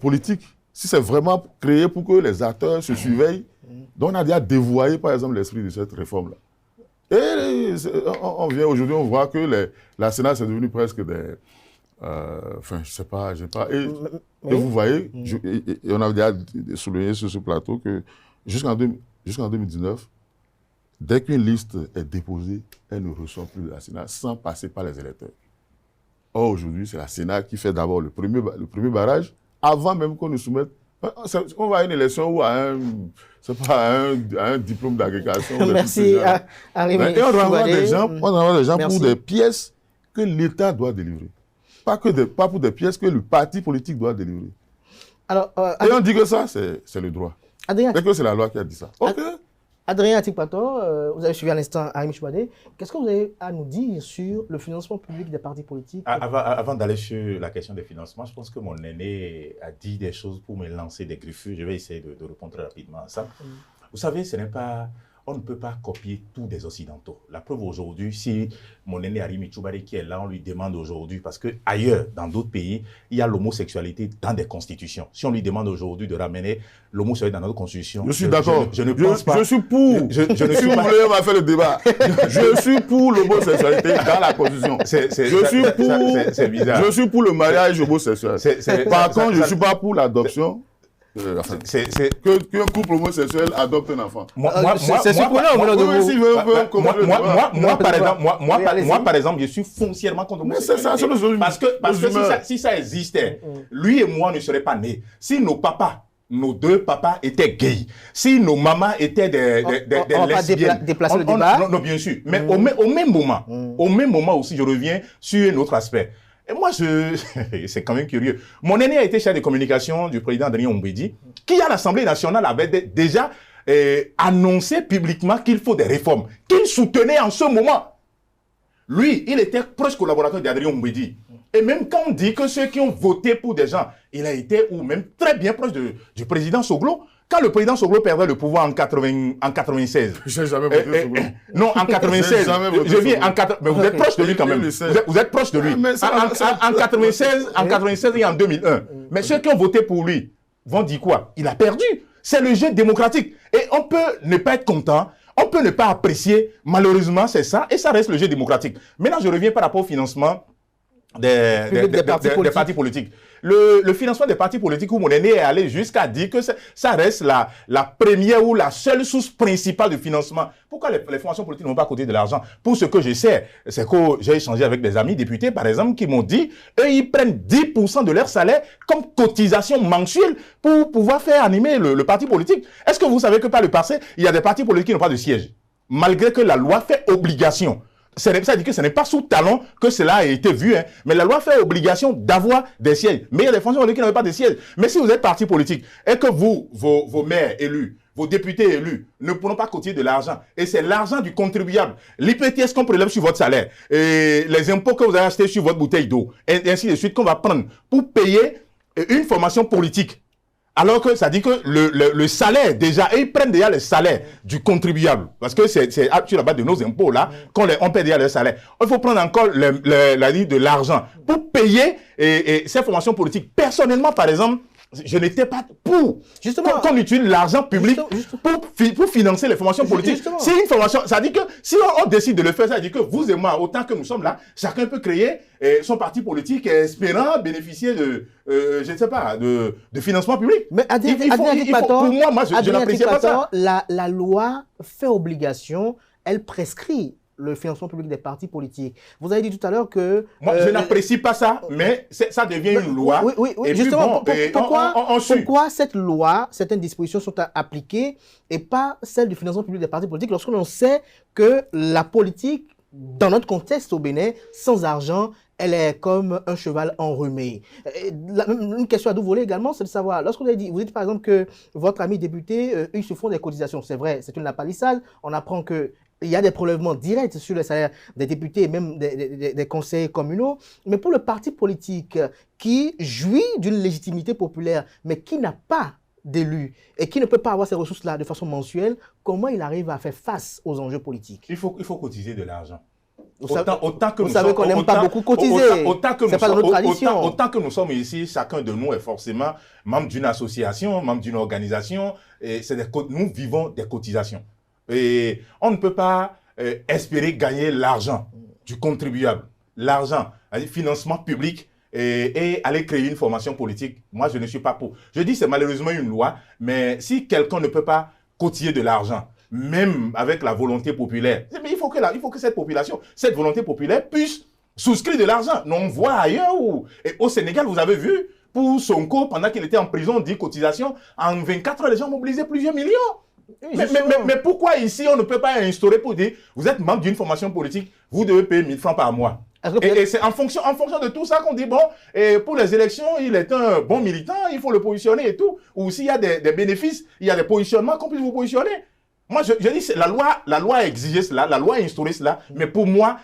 politiques. Si c'est vraiment créé pour que les acteurs se surveillent, donc on a déjà dévoyé, par exemple, l'esprit de cette réforme-là. Et on vient aujourd'hui, on voit que la Sénat, c'est devenu presque des... Enfin, je sais pas, et vous voyez, et on a déjà souligné sur ce plateau que jusqu'en 2019, dès qu'une liste est déposée, elle ne ressort plus de la Sénat sans passer par les électeurs. Or, aujourd'hui, c'est la Sénat qui fait d'abord le premier barrage, avant même qu'on nous soumette. On va à une élection ou à un diplôme d'agrégation. Merci, Arimé. Et on doit avoir des gens, pour des pièces que l'État doit délivrer. Pas pour des pièces que le parti politique doit délivrer. Alors, et on dit que ça, c'est le droit. Adrien, que c'est la loi qui a dit ça. Ok. Adrien Atikpato, vous avez suivi à l'instant Arimé Choubadé. Qu'est-ce que vous avez à nous dire sur le financement public des partis politiques? Avant d'aller sur la question des financements, je pense que mon aîné a dit des choses pour me lancer des griffures. Je vais essayer de répondre très rapidement à ça. Vous savez, on ne peut pas copier tous des Occidentaux. La preuve aujourd'hui, si mon aîné Arimé Choubadé qui est là, on lui demande aujourd'hui, parce qu'ailleurs, dans d'autres pays, il y a l'homosexualité dans des constitutions. Si on lui demande aujourd'hui de ramener l'homosexualité dans notre constitution... Je suis d'accord. Je ne pense pas... Je suis pour. Je ne suis pas... on va faire le débat. Je suis pour l'homosexualité dans la constitution. C'est bizarre. Je suis pour le mariage homosexuel. Par contre, je ne suis pas pour l'adoption. Qu'un couple homosexuel adopte un enfant. Moi, par exemple, je suis foncièrement contre l'homosexualité. Parce que si ça existait, lui et moi ne seraient pas nés. Si nos deux papas étaient gays, si nos mamans étaient des lesbiennes, pas déplacer le débat. Non, bien sûr. Mais au même moment aussi, je reviens sur un autre aspect. Et moi, c'est quand même curieux. Mon aîné a été chef de communication du président Denis Ombedi, qui à l'Assemblée nationale avait déjà annoncé publiquement qu'il faut des réformes, qu'il soutenait en ce moment. Lui, il était proche collaborateur d'Adrien Ombedi. Et même quand on dit que ceux qui ont voté pour des gens, il a été ou même très bien proche du président Soglo. Quand le président Soglo perdait le pouvoir en 96. Je n'ai jamais voté Soglo. Non, en 96. Je viens en 80. Mais vous êtes proche de lui quand même. Vous êtes proche de lui. En 96 et en 2001. Mais ceux qui ont voté pour lui vont dire quoi? Il a perdu. C'est le jeu démocratique. Et on peut ne pas être content. On peut ne pas apprécier. Malheureusement, c'est ça. Et ça reste le jeu démocratique. Maintenant, je reviens par rapport au financement des partis politiques. Le financement des partis politiques, où mon aîné est allé jusqu'à dire que ça reste la première ou la seule source principale de financement. Pourquoi les formations politiques n'ont pas coté de l'argent? Pour ce que je sais, c'est que j'ai échangé avec des amis députés, par exemple, qui m'ont dit, eux, ils prennent 10% de leur salaire comme cotisation mensuelle pour pouvoir faire animer le parti politique. Est-ce que vous savez que par le passé, il y a des partis politiques qui n'ont pas de siège, malgré que la loi fait obligation? ça veut dire que ce n'est pas sous talon que cela a été vu, hein. Mais la loi fait obligation d'avoir des sièges. Mais il y a des fonctions qui n'avaient pas de sièges. Mais si vous êtes parti politique et que vous, vos maires élus, vos députés élus ne pourront pas cotiser de l'argent, et c'est l'argent du contribuable, l'IPTS qu'on prélève sur votre salaire, et les impôts que vous avez achetés sur votre bouteille d'eau, et ainsi de suite, qu'on va prendre pour payer une formation politique. Alors que ça dit que le salaire, déjà, et ils prennent déjà le salaire du contribuable. Parce que c'est sur la base de nos impôts, là, on paie déjà le salaire. Il faut prendre encore la ligne de l'argent pour payer ces formations politiques. Personnellement, par exemple, je n'étais pas pour qu'on utilise l'argent public pour financer les formations politiques. C'est une formation, ça dit que si on décide de le faire, ça dit que vous et moi, autant que nous sommes là, chacun peut créer son parti politique espérant bénéficier de, je ne sais pas, de financement public. Mais pour moi, je n'apprécie pas ça. La loi fait obligation, elle prescrit le financement public des partis politiques. Vous avez dit tout à l'heure que... Moi, je n'apprécie pas ça, mais ça devient une loi. Oui. Et justement, puis pourquoi cette loi, certaines dispositions sont appliquées et pas celles du financement public des partis politiques lorsque l'on sait que la politique, dans notre contexte au Bénin, sans argent, elle est comme un cheval enrhumé. Une question à double volet également, c'est de savoir, lorsque vous dites par exemple que votre ami député, ils se font des cotisations, c'est vrai, c'est une lapalissade, on apprend que il y a des prélèvements directs sur les salaires des députés et même des conseillers communaux. Mais pour le parti politique qui jouit d'une légitimité populaire, mais qui n'a pas d'élus et qui ne peut pas avoir ces ressources-là de façon mensuelle, comment il arrive à faire face aux enjeux politiques? Il faut cotiser de l'argent. Vous savez qu'on n'aime pas beaucoup cotiser. C'est pas dans notre tradition. Autant que nous sommes ici, chacun de nous est forcément membre d'une association, membre d'une organisation. Et nous vivons des cotisations. Et on ne peut pas espérer gagner l'argent du contribuable, l'argent, financement public et aller créer une formation politique. Moi, je ne suis pas pour. Je dis c'est malheureusement une loi, mais si quelqu'un ne peut pas cotiser de l'argent, même avec la volonté populaire, mais il faut que cette population, cette volonté populaire puisse souscrire de l'argent. Non, on voit ailleurs et au Sénégal, vous avez vu, pour Sonko, pendant qu'il était en prison, 10 cotisations, en 24 heures, les gens mobilisaient plusieurs millions. Mais pourquoi ici, on ne peut pas instaurer pour dire, vous êtes membre d'une formation politique, vous devez payer 1000 francs par mois. Et c'est en fonction de tout ça qu'on dit, bon, et pour les élections, il est un bon militant, il faut le positionner et tout. Ou s'il y a des bénéfices, il y a des positionnements qu'on puisse vous positionner. Moi, je dis, la loi a exigé cela, la loi a instauré cela, mais pour moi,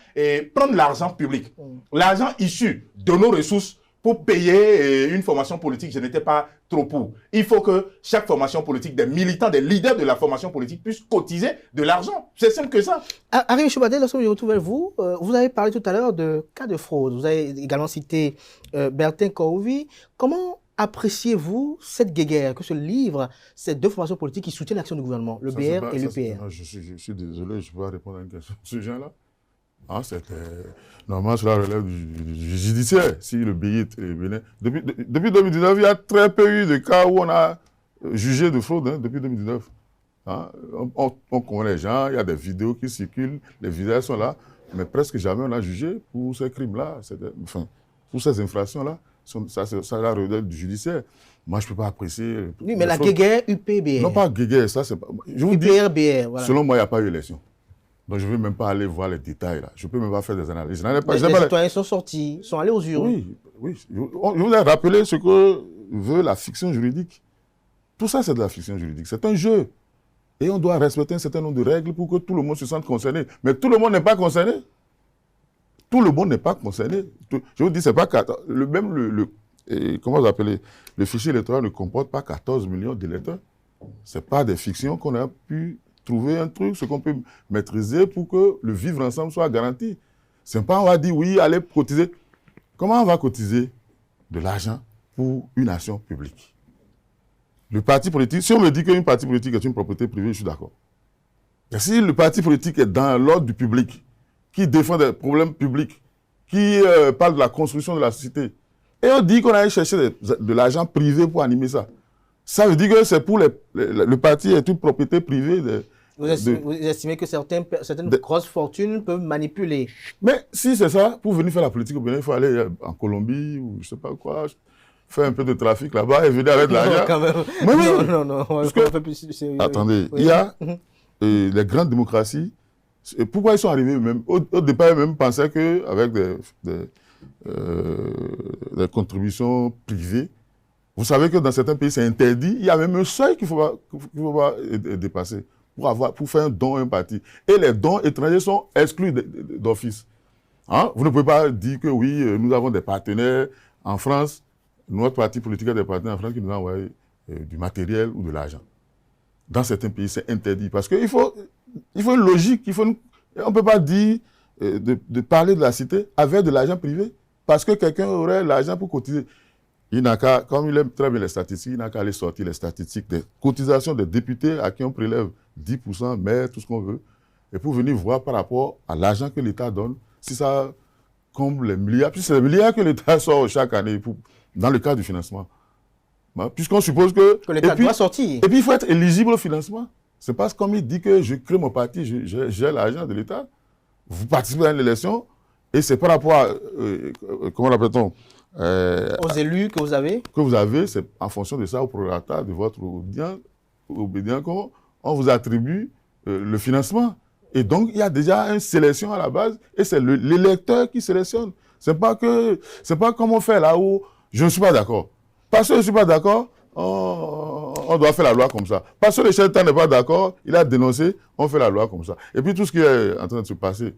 prendre l'argent public, l'argent issu de nos ressources pour payer une formation politique, je n'étais pas trop pour. Il faut que chaque formation politique, des militants, des leaders de la formation politique puissent cotiser de l'argent. C'est simple que ça. Arimé Choubadé, lorsque je retrouve vous, vous avez parlé tout à l'heure de cas de fraude. Vous avez également cité Bertin Kouvi. Comment appréciez-vous cette guéguerre que se livrent ces deux formations politiques qui soutiennent l'action du gouvernement, le BR et l'UPR? Je suis désolé, je ne peux pas répondre à une question de ce genre-là. Normalement, cela relève du judiciaire. Si le BI est Bénin. Depuis 2019, il y a très peu eu de cas où on a jugé de fraude, depuis 2019. On connaît les gens, il y a des vidéos qui circulent, les vidéos sont là, mais presque jamais on a jugé pour ces crimes-là, pour ces infractions-là. Ça relève du judiciaire. Moi, je ne peux pas apprécier. Oui, mais la guéguerre UP-BR. Non, pas guéguerre, ça c'est pas. Je vous dis, UPR-BR, voilà. Selon moi, il n'y a pas eu élection. Donc, je ne vais même pas aller voir les détails là. Je ne peux même pas faire des analyses. Les citoyens sont sortis, sont allés aux urnes. Oui. Je vous ai rappelé ce que veut la fiction juridique. Tout ça, c'est de la fiction juridique. C'est un jeu. Et on doit respecter un certain nombre de règles pour que tout le monde se sente concerné. Mais tout le monde n'est pas concerné. Tout le monde n'est pas concerné. Je vous dis, c'est pas comment vous appelez, le fichier électoral ne comporte pas 14 millions d'électeurs. Ce n'est pas des fictions qu'on a pu trouver un truc, ce qu'on peut maîtriser pour que le vivre ensemble soit garanti. C'est pas on va dire oui, allez cotiser. Comment on va cotiser de l'argent pour une action publique? Le parti politique, si on me dit qu'un parti politique est une propriété privée, je suis d'accord. Et si le parti politique est dans l'ordre du public, qui défend des problèmes publics, qui parle de la construction de la société, et on dit qu'on allait chercher de l'argent privé pour animer ça, ça veut dire que c'est pour le parti est une propriété privée. Vous estimez que certaines grosses fortunes peuvent manipuler? Mais si c'est ça, pour venir faire la politique au Bénin, il faut aller en Colombie ou je ne sais pas quoi, faire un peu de trafic là-bas et venir avec de l'argent. Quand même. Mais oui. Non. Attendez, il y a les grandes démocraties Et pourquoi ils sont arrivés eux-mêmes? Au départ, eux-mêmes pensaient qu'avec des contributions privées, vous savez que dans certains pays, c'est interdit. Il y a même un seuil qu'il ne faut pas dépasser pour faire un don à un parti. Et les dons étrangers sont exclus d'office. Hein? Vous ne pouvez pas dire que oui, nous avons des partenaires en France, notre parti politique a des partenaires en France qui nous envoient du matériel ou de l'argent. Dans certains pays, c'est interdit. Parce qu'il faut une logique. On ne peut pas dire de parler de la cité avec de l'argent privé. Parce que quelqu'un aurait l'argent pour cotiser. Il n'a qu'à, comme il aime très bien les statistiques, il n'a qu'à aller sortir les statistiques des cotisations des députés à qui on prélève 10%, maire, tout ce qu'on veut, et pour venir voir par rapport à l'argent que l'État donne, si ça comble les milliards, puis c'est les milliards que l'État sort chaque année dans le cadre du financement. Puisqu'on suppose que l'État doit sortir. Et puis il faut être éligible au financement. C'est pas comme il dit que je crée mon parti, j'ai l'argent de l'État. Vous participez à une élection, et c'est par rapport à, comment l'appelle-t-on, aux élus que vous avez. Que vous avez, c'est en fonction de ça, au prorata de votre obédience, qu'on vous attribue le financement. Et donc, il y a déjà une sélection à la base, et c'est l'électeur qui sélectionne. C'est pas comme on fait là où je ne suis pas d'accord. Parce que je ne suis pas d'accord, on doit faire la loi comme ça. Parce que le chef d'État n'est pas d'accord, il a dénoncé, on fait la loi comme ça. Et puis tout ce qui est en train de se passer,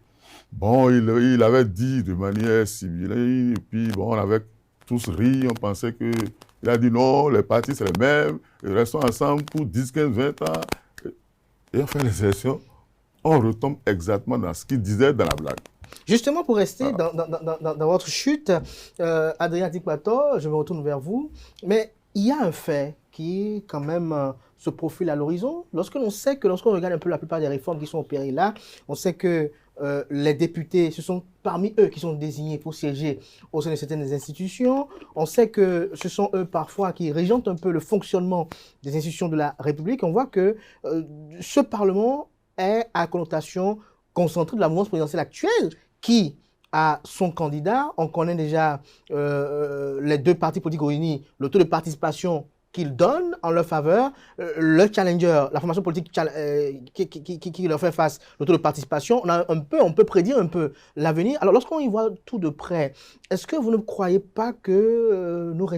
bon, il avait dit de manière civilisée, et puis bon, on avait tous ri, on pensait que... Il a dit non, les partis c'est les mêmes, restons ensemble pour 10, 15, 20 ans. Et on fait les élections, on retombe exactement dans ce qu'il disait dans la blague. Justement, pour rester dans votre chute, Adrien Dikbator, je me retourne vers vous, mais il y a un fait qui quand même se profile à l'horizon. Lorsqu'on regarde un peu la plupart des réformes qui sont opérées là, on sait que les députés, ce sont parmi eux qui sont désignés pour siéger au sein de certaines institutions. On sait que ce sont eux parfois qui régentent un peu le fonctionnement des institutions de la République. On voit que ce Parlement est à connotation concentrée de la mouvance présidentielle actuelle qui a son candidat. On connaît déjà les deux partis politiques réunis, le taux de participation qu'ils donnent en leur faveur, le challenger, la formation politique qui leur fait face, le taux de participation, on peut prédire un peu l'avenir. Alors lorsqu'on y voit tout de près, est-ce que vous ne croyez pas que nous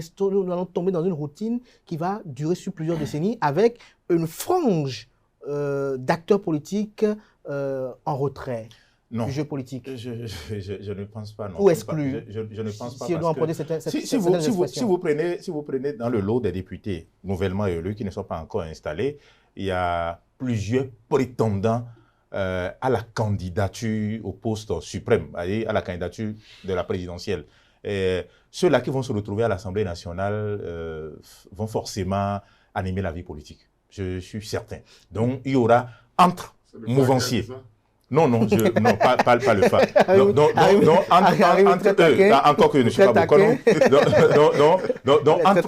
allons tomber dans une routine qui va durer sur plusieurs décennies avec une frange d'acteurs politiques en retrait? Non. Du jeu politique. Je ne pense pas. Non. Ou exclu. Je ne pense pas. Si on doit emprunter si vous prenez dans le lot des députés nouvellement élus qui ne sont pas encore installés, il y a plusieurs prétendants à la candidature au poste suprême, à la candidature de la présidentielle. Ceux-là qui vont se retrouver à l'Assemblée nationale vont forcément animer la vie politique. Je suis certain. Donc, il y aura entre mouvanciers. Non, pas le FA. Entre eux, encore que je ne suis pas beaucoup.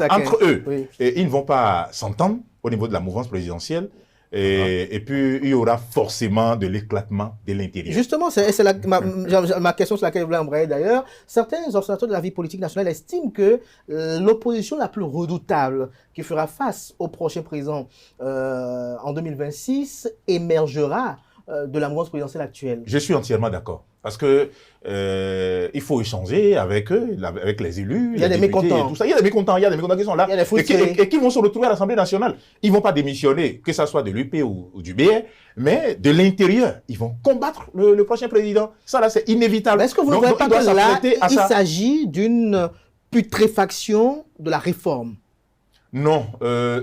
Entre eux, ils ne vont pas s'entendre au niveau de la mouvance présidentielle. Et puis, il y aura forcément de l'éclatement de l'intérieur. Justement, c'est ma question sur laquelle je voulais embrayer d'ailleurs. Certains observateurs de la vie politique nationale estiment que l'opposition la plus redoutable qui fera face au prochain président en 2026 émergera de la mouvance présidentielle actuelle. Je suis entièrement d'accord. Parce que il faut échanger avec eux, avec les élus, il y a des mécontents. Et tout ça. Il y a des mécontents qui sont là. Il y a des frustrés. Et qui vont se retrouver à l'Assemblée nationale. Ils ne vont pas démissionner, que ce soit de l'UP ou du BR, mais de l'intérieur. Ils vont combattre le prochain président. Ça, là, c'est inévitable. Est-ce que vous ne voyez pas que là, il s'agit d'une putréfaction de la réforme? Non,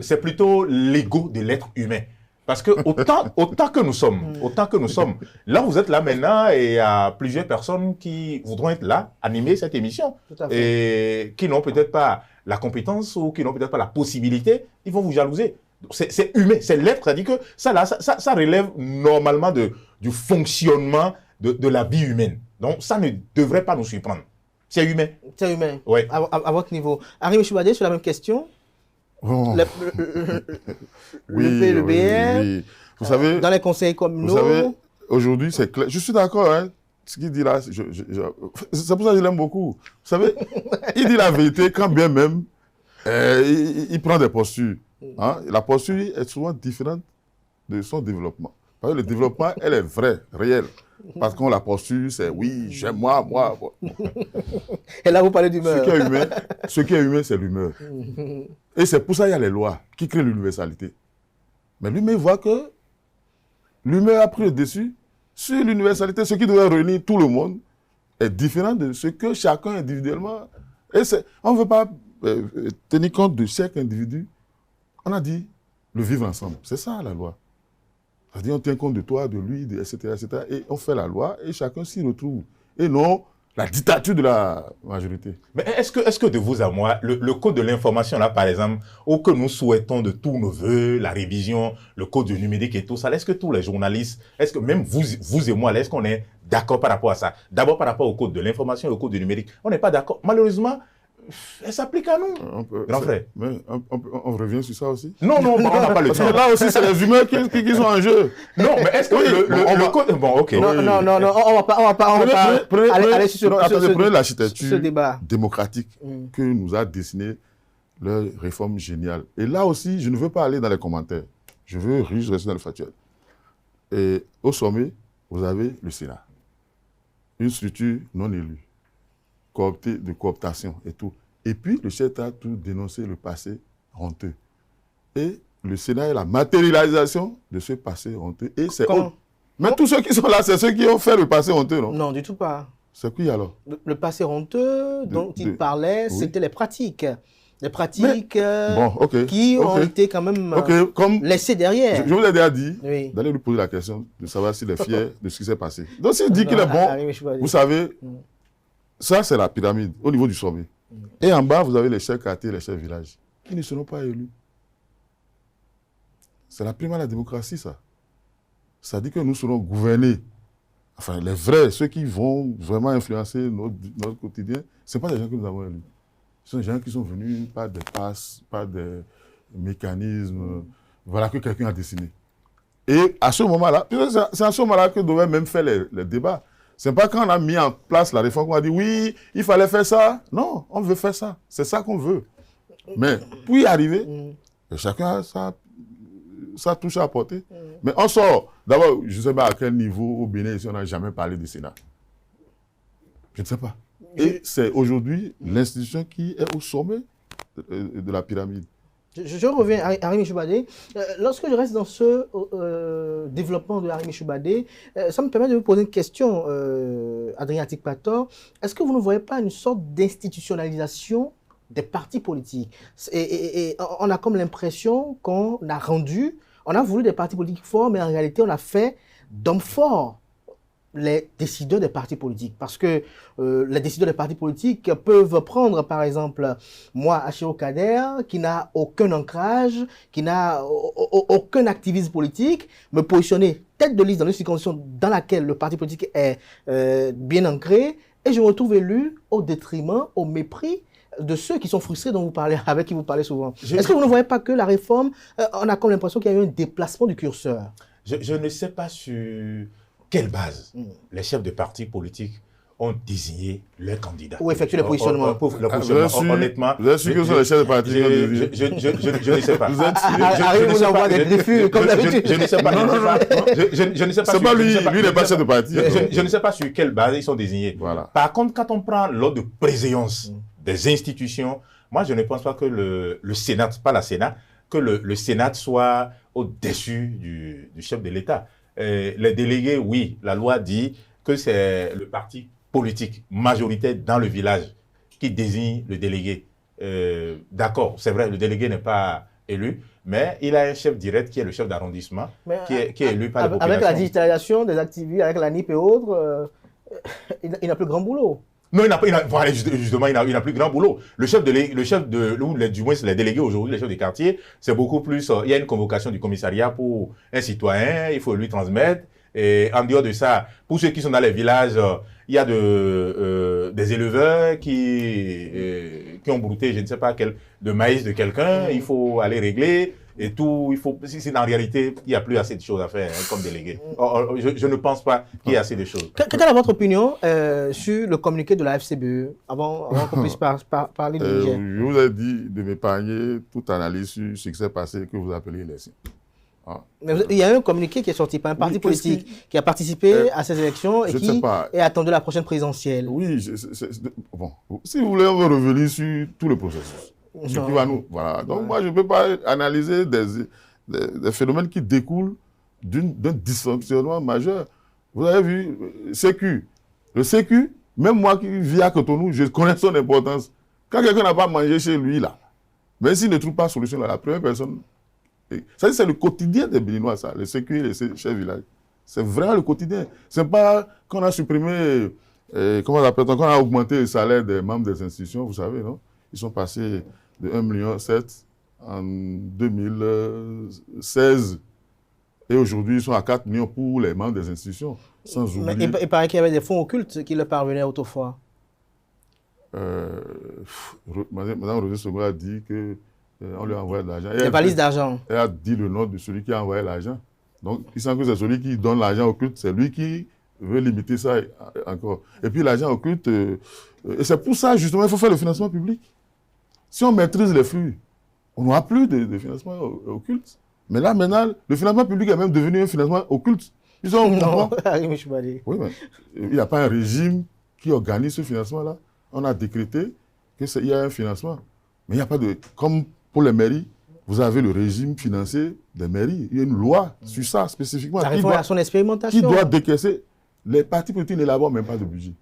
c'est plutôt l'ego de l'être humain. Parce que autant que nous sommes, là vous êtes là maintenant et il y a plusieurs personnes qui voudront être là, animer cette émission et qui n'ont peut-être pas la compétence ou qui n'ont peut-être pas la possibilité, ils vont vous jalouser. C'est humain, c'est l'être, c'est-à-dire que ça relève normalement du fonctionnement de la vie humaine. Donc ça ne devrait pas nous surprendre. C'est humain. C'est humain, oui. À votre niveau. Arim Choubadé, sur la même question. Oh. Le BR, oui. Vous savez, dans les conseils communaux. Vous savez, aujourd'hui, c'est clair. Je suis d'accord, hein. Ce qu'il dit là, c'est pour ça que je l'aime beaucoup. Vous savez, il dit la vérité quand bien même il prend des postures. Hein. La posture est souvent différente de son développement. Parce que le développement, elle est vraie, réelle. Parce qu'on la poursuit, c'est oui, j'aime moi. Et là, vous parlez d'humeur. Ce qui est humain, c'est l'humeur. Et c'est pour ça qu'il y a les lois qui créent l'universalité. Mais lui-même voit que l'humeur a pris le dessus sur l'universalité. Ce qui devait réunir tout le monde est différent de ce que chacun individuellement. Et on ne veut pas tenir compte de chaque individu. On a dit le vivre ensemble. C'est ça la loi. C'est-à-dire on tient compte de toi, de lui, etc., etc. Et on fait la loi et chacun s'y retrouve. Et non la dictature de la majorité. Mais est-ce que de vous à moi, le code de l'information, là, par exemple, ou que nous souhaitons de tous nos voeux, la révision, le code du numérique et tout ça, est-ce que tous les journalistes, est-ce que même vous et moi, est-ce qu'on est d'accord par rapport à ça? D'abord par rapport au code de l'information et au code du numérique. On n'est pas d'accord. Malheureusement, elle s'applique à nous, grand frère. Mais on revient sur ça aussi. Non, on n'a pas le temps. Parce que là aussi, c'est les humains qui sont en jeu. Non, mais est-ce que le code... Bon, ok. Non, on va pas aller sur Prenez l'architecture ce débat démocratique que nous a dessiné leur réforme géniale. Et là aussi, je ne veux pas aller dans les commentaires. Je veux rester dans le factuel. Et au sommet, vous avez le Sénat. Une structure non élue. Coopté, de cooptation et tout. Et puis, le chef a tout dénoncé le passé honteux. Et le Sénat est la matérialisation de ce passé honteux. Et c'est mais tous ceux qui sont là, c'est ceux qui ont fait le passé honteux, non? Non, du tout pas. C'est qui alors? Le passé honteux dont il parlait, c'était les pratiques. Les pratiques qui ont été quand même comme laissées derrière. Je vous ai déjà dit d'aller lui poser la question, de savoir s'il est fier de ce qui s'est passé. Donc s'il dit qu'il est bon, vous savez... Ça, c'est la pyramide, au niveau du sommet. Et en bas, vous avez les chefs quartiers, les chefs villages, qui ne seront pas élus. C'est la prime à la démocratie, ça. Ça dit que nous serons gouvernés. Enfin, les vrais, ceux qui vont vraiment influencer notre quotidien, ce ne sont pas des gens que nous avons élus. Ce sont des gens qui sont venus par des passes, par des mécanismes, voilà, que quelqu'un a dessiné. Et à ce moment-là, c'est à ce moment-là que devait même faire les débats. Ce n'est pas quand on a mis en place la réforme qu'on a dit oui, il fallait faire ça. Non, on veut faire ça. C'est ça qu'on veut. Mais pour y arriver, chacun a sa touche à apporter. Mais on sort. D'abord, je ne sais pas à quel niveau au Bénin, ici, on n'a jamais parlé du Sénat. Je ne sais pas. Et c'est aujourd'hui l'institution qui est au sommet de la pyramide. Je reviens à Arimi Choubadé. Lorsque je reste dans ce développement de Arimi Choubadé, ça me permet de vous poser une question, Adrien Atik-Pator. Est-ce que vous ne voyez pas une sorte d'institutionnalisation des partis politiques? Et on a comme l'impression qu'on a voulu des partis politiques forts, mais en réalité, on a fait d'hommes forts les décideurs des partis politiques. Parce que les décideurs des partis politiques peuvent prendre, par exemple, moi, Achiro Kader, qui n'a aucun ancrage, qui n'a aucun activisme politique, me positionner tête de liste dans une circonscription dans laquelle le parti politique est bien ancré, et je me retrouve élu au détriment, au mépris de ceux qui sont frustrés dont vous parlez, avec qui vous parlez souvent. Est-ce que vous ne voyez pas que la réforme, on a comme l'impression qu'il y a eu un déplacement du curseur? Je ne sais pas sur quelle base les chefs de partis politiques ont désigné leurs candidats. Ou effectué le positionnement. Honnêtement, vous êtes sûr que ce sont les chefs de partis qui ont désigné? Je ne sais pas. Vous envoie des griffures, comme d'habitude. Je ne sais pas. Je ne sais pas. C'est pas lui, lui n'est pas chef de parti. Je ne sais pas sur quelle base ils sont désignés. Voilà. Par contre, quand on prend l'ordre de préséance des institutions, moi je ne pense pas que le Sénat, pas la Sénat, que le Sénat soit au-dessus du chef de l'État. Les délégués, oui, la loi dit que c'est le parti politique majoritaire dans le village qui désigne le délégué. D'accord, c'est vrai, le délégué n'est pas élu, mais il a un chef direct qui est le chef d'arrondissement, qui est élu par la population. Avec la digitalisation des activités, avec la NIP et autres, il n'a plus grand boulot. Non, justement, il n'a plus grand boulot. Du moins, les délégués aujourd'hui, les chefs des quartiers, c'est beaucoup plus, il y a une convocation du commissariat pour un citoyen, il faut lui transmettre. Et en dehors de ça, pour ceux qui sont dans les villages, il y a des éleveurs qui ont brouté, je ne sais pas quel, de maïs de quelqu'un, il faut aller régler. Et tout, en réalité, il n'y a plus assez de choses à faire comme délégué. Je ne pense pas qu'il y ait assez de choses. Quelle est votre opinion sur le communiqué de la FCBE avant qu'on puisse parler du Niger? Je vous ai dit de m'épargner toute analyse sur ce qui s'est passé que vous appelez les signes. Ah. Mais il y a un communiqué qui est sorti par un parti politique qui a participé à ces élections et qui est attendu la prochaine présidentielle. Oui, bon, si vous voulez, on va revenir sur tout le processus. Ce qui va nous, voilà. Donc moi, je ne peux pas analyser des phénomènes qui découlent d'un dysfonctionnement majeur. Vous avez vu, le Sécu, même moi qui vis à Cotonou, je connais son importance. Quand quelqu'un n'a pas mangé chez lui, là, même s'il ne trouve pas de solution, là, la première personne... Ça, c'est le quotidien des Béninois, ça, le Sécu et les chefs de village. C'est vraiment le quotidien. Ce n'est pas qu'on a supprimé, comment on appelle ça, qu'on a augmenté le salaire des membres des institutions, vous savez, non? Ils sont passés de 1,7 million en 2016. Et aujourd'hui, ils sont à 4 millions pour les membres des institutions. Sans oublier... Il paraît qu'il y avait des fonds occultes qui leur parvenaient autrefois. Madame Rosé Sogo a dit qu'on lui a envoyé de l'argent. Des valises d'argent. Elle a dit le nom de celui qui a envoyé l'argent. Donc, il semble que c'est celui qui donne l'argent occulte, c'est lui qui veut limiter ça encore. Et puis, l'argent occulte, et c'est pour ça, justement, il faut faire le financement public. Si on maîtrise les flux, on n'aura plus de financement occulte. Mais là, maintenant, le financement public est même devenu un financement occulte. Non, oui, mais il n'y a pas un régime qui organise ce financement-là. On a décrété qu'il y a un financement. Mais il n'y a pas de... Comme pour les mairies, vous avez le régime financier des mairies. Il y a une loi sur ça spécifiquement. Ça répond à son expérimentation. Qui doit décaisser. Les partis politiques n'élaborent même pas de budget.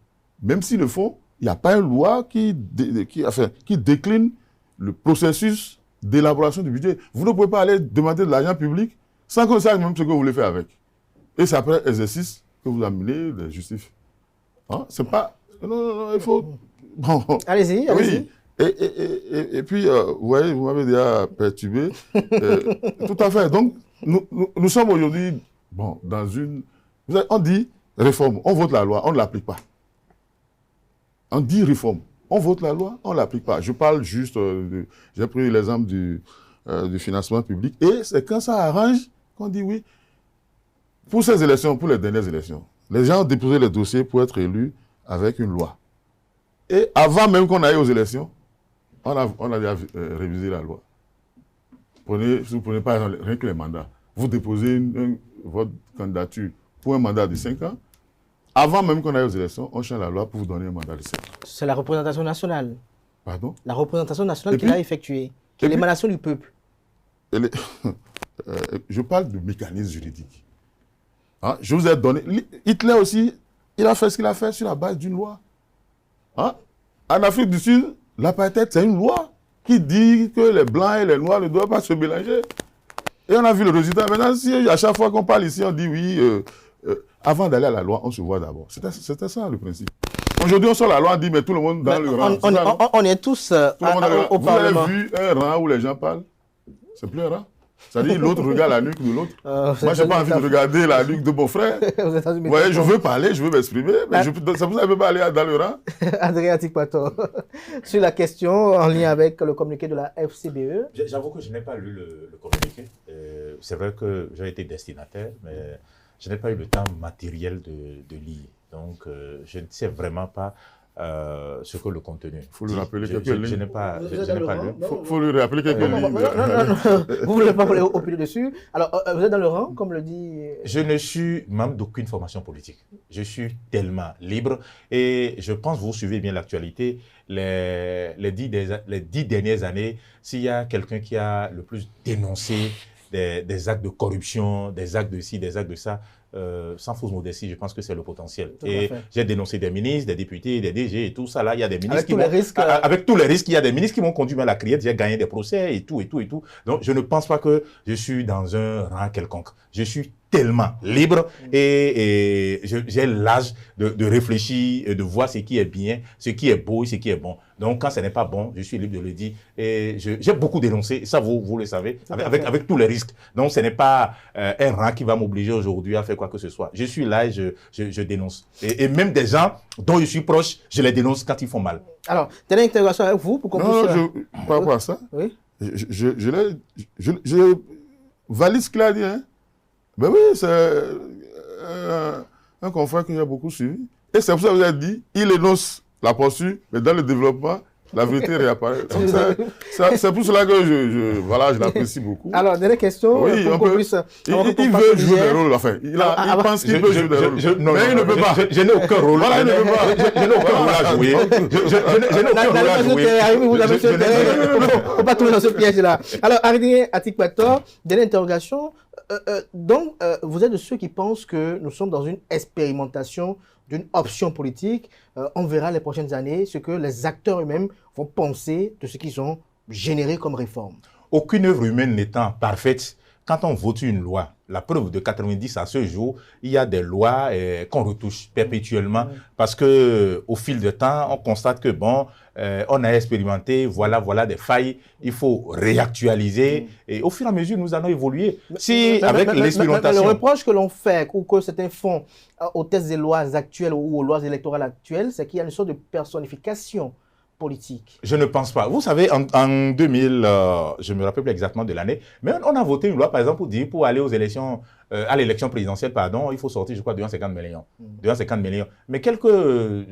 Même s'ils le font, il n'y a pas une loi qui décline le processus d'élaboration du budget. Vous ne pouvez pas aller demander de l'argent public sans qu'on sache même ce que vous voulez faire avec. Et c'est après exercice que vous amenez des justifs. Hein? C'est pas... Non, il faut... Bon. Allez-y. Oui. Et puis, vous voyez, vous m'avez déjà perturbé. Tout à fait. Donc, nous sommes aujourd'hui dans une... On dit réforme, on vote la loi, on ne l'applique pas. On dit réforme, on vote la loi, on ne l'applique pas. Je parle juste, j'ai pris l'exemple du financement public, et c'est quand ça arrange qu'on dit oui. Pour ces élections, pour les dernières élections, les gens ont déposé les dossiers pour être élus avec une loi. Et avant même qu'on aille aux élections, on a déjà révisé la loi. Si vous prenez par exemple rien que les mandats, vous déposez votre candidature pour un mandat de 5 ans, avant même qu'on aille aux élections, on change la loi pour vous donner un mandat de 5 ans. C'est la représentation nationale. Pardon? La représentation nationale qui l'a effectuée, qui est l'émanation du peuple. Je parle de mécanisme juridique. Hein? Je vous ai donné... Hitler aussi, il a fait ce qu'il a fait sur la base d'une loi. Hein? En Afrique du Sud, l'apartheid, c'est une loi qui dit que les Blancs et les Noirs ne doivent pas se mélanger. Et on a vu le résultat. Maintenant, si à chaque fois qu'on parle ici, on dit oui, avant d'aller à la loi, on se voit d'abord. C'était ça le principe. Aujourd'hui, on sort la loi, on dit, mais tout le monde dans le rang. On est tous au Parlement. Vous avez vu un rang où les gens parlent? C'est plus un rang. C'est-à-dire l'autre regarde la nuque de l'autre. Moi, je n'ai pas envie de regarder la nuque de mon frère. Vous voyez, je veux parler, je veux m'exprimer, mais c'est pour ça que je ne peux pas aller dans le rang. Adrien Tikpato, sur la question en lien avec le communiqué de la FCBE. J'avoue que je n'ai pas lu le communiqué. C'est vrai que j'ai été destinataire, mais je n'ai pas eu le temps matériel de lire. Donc, je ne sais vraiment pas ce que le contenu. Il faut lui rappeler quelques lignes. Je n'ai pas lu. Il faut lui rappeler quelques lignes. Non. Vous ne voulez pas opiner dessus. Alors, vous êtes dans le rang, comme le dit... Je ne suis membre d'aucune formation politique. Je suis tellement libre. Et je pense, vous suivez bien l'actualité, les 10 dernières années, s'il y a quelqu'un qui a le plus dénoncé des actes de corruption, des actes de ci, des actes de ça, sans fausse modestie, je pense que c'est le potentiel. Et j'ai dénoncé des ministres, des députés, des DG et tout ça. Là, il y a des ministres avec tous les risques, il y a des ministres qui m'ont conduit à la criette, j'ai gagné des procès et tout. Donc, je ne pense pas que je suis dans un rang quelconque. Je suis tellement libre et j'ai l'âge de réfléchir et de voir ce qui est bien, ce qui est beau et ce qui est bon. Donc, quand ce n'est pas bon, je suis libre de le dire. Et j'ai beaucoup dénoncé, ça vous le savez, avec tous les risques. Donc, ce n'est pas un rang qui va m'obliger aujourd'hui à faire quoi que ce soit. Je suis là et je dénonce. Et même des gens dont je suis proche, je les dénonce quand ils font mal. Alors, tu as une interrogation avec vous pour qu'on puisse... Par rapport à ça, oui. je valide ce qu'il a dit, hein. Ben oui, c'est un confrère que j'ai beaucoup suivi. Et c'est pour ça que vous avez dit, il énonce la posture, mais dans le développement, La vérité réapparaît. Donc c'est pour cela que je l'apprécie beaucoup. Alors, dernière question. Oui, pour on qu'on peut, puisse- il pour qu'on veut passe jouer Niger. des rôles. Enfin, il pense qu'il peut jouer des rôles. Mais il ne peut pas. Je n'ai aucun rôle. Voilà, il ne peut pas. Je n'ai aucun rôle à jouer. Je n'ai aucun rôle à jouer. Vous avez ce terrain. Il ne faut pas tomber dans ce piège-là. Alors, Aridine Atikpator, dernière interrogation. Donc, vous êtes de ceux qui pensent que nous sommes dans une expérimentation d'une option politique. On verra les prochaines années ce que les acteurs eux-mêmes vont penser de ce qu'ils ont généré comme réforme. Aucune œuvre humaine n'étant parfaite, quand on vote une loi, la preuve de 90 à ce jour, il y a des lois qu'on retouche perpétuellement parce que au fil du temps, on constate que bon, on a expérimenté, voilà des failles, il faut réactualiser et au fur et à mesure, nous allons évoluer. Si avec l'expérimentation... Le reproche que l'on fait ou que certains font aux textes des lois actuelles ou aux lois électorales actuelles, c'est qu'il y a une sorte de personnification politique. Je ne pense pas. Vous savez, en 2000, je me rappelle plus exactement de l'année, mais on a voté une loi, par exemple, pour dire pour aller aux élections, à l'élection présidentielle, pardon, il faut sortir, je crois, 250 millions. 250 millions. Mais quelques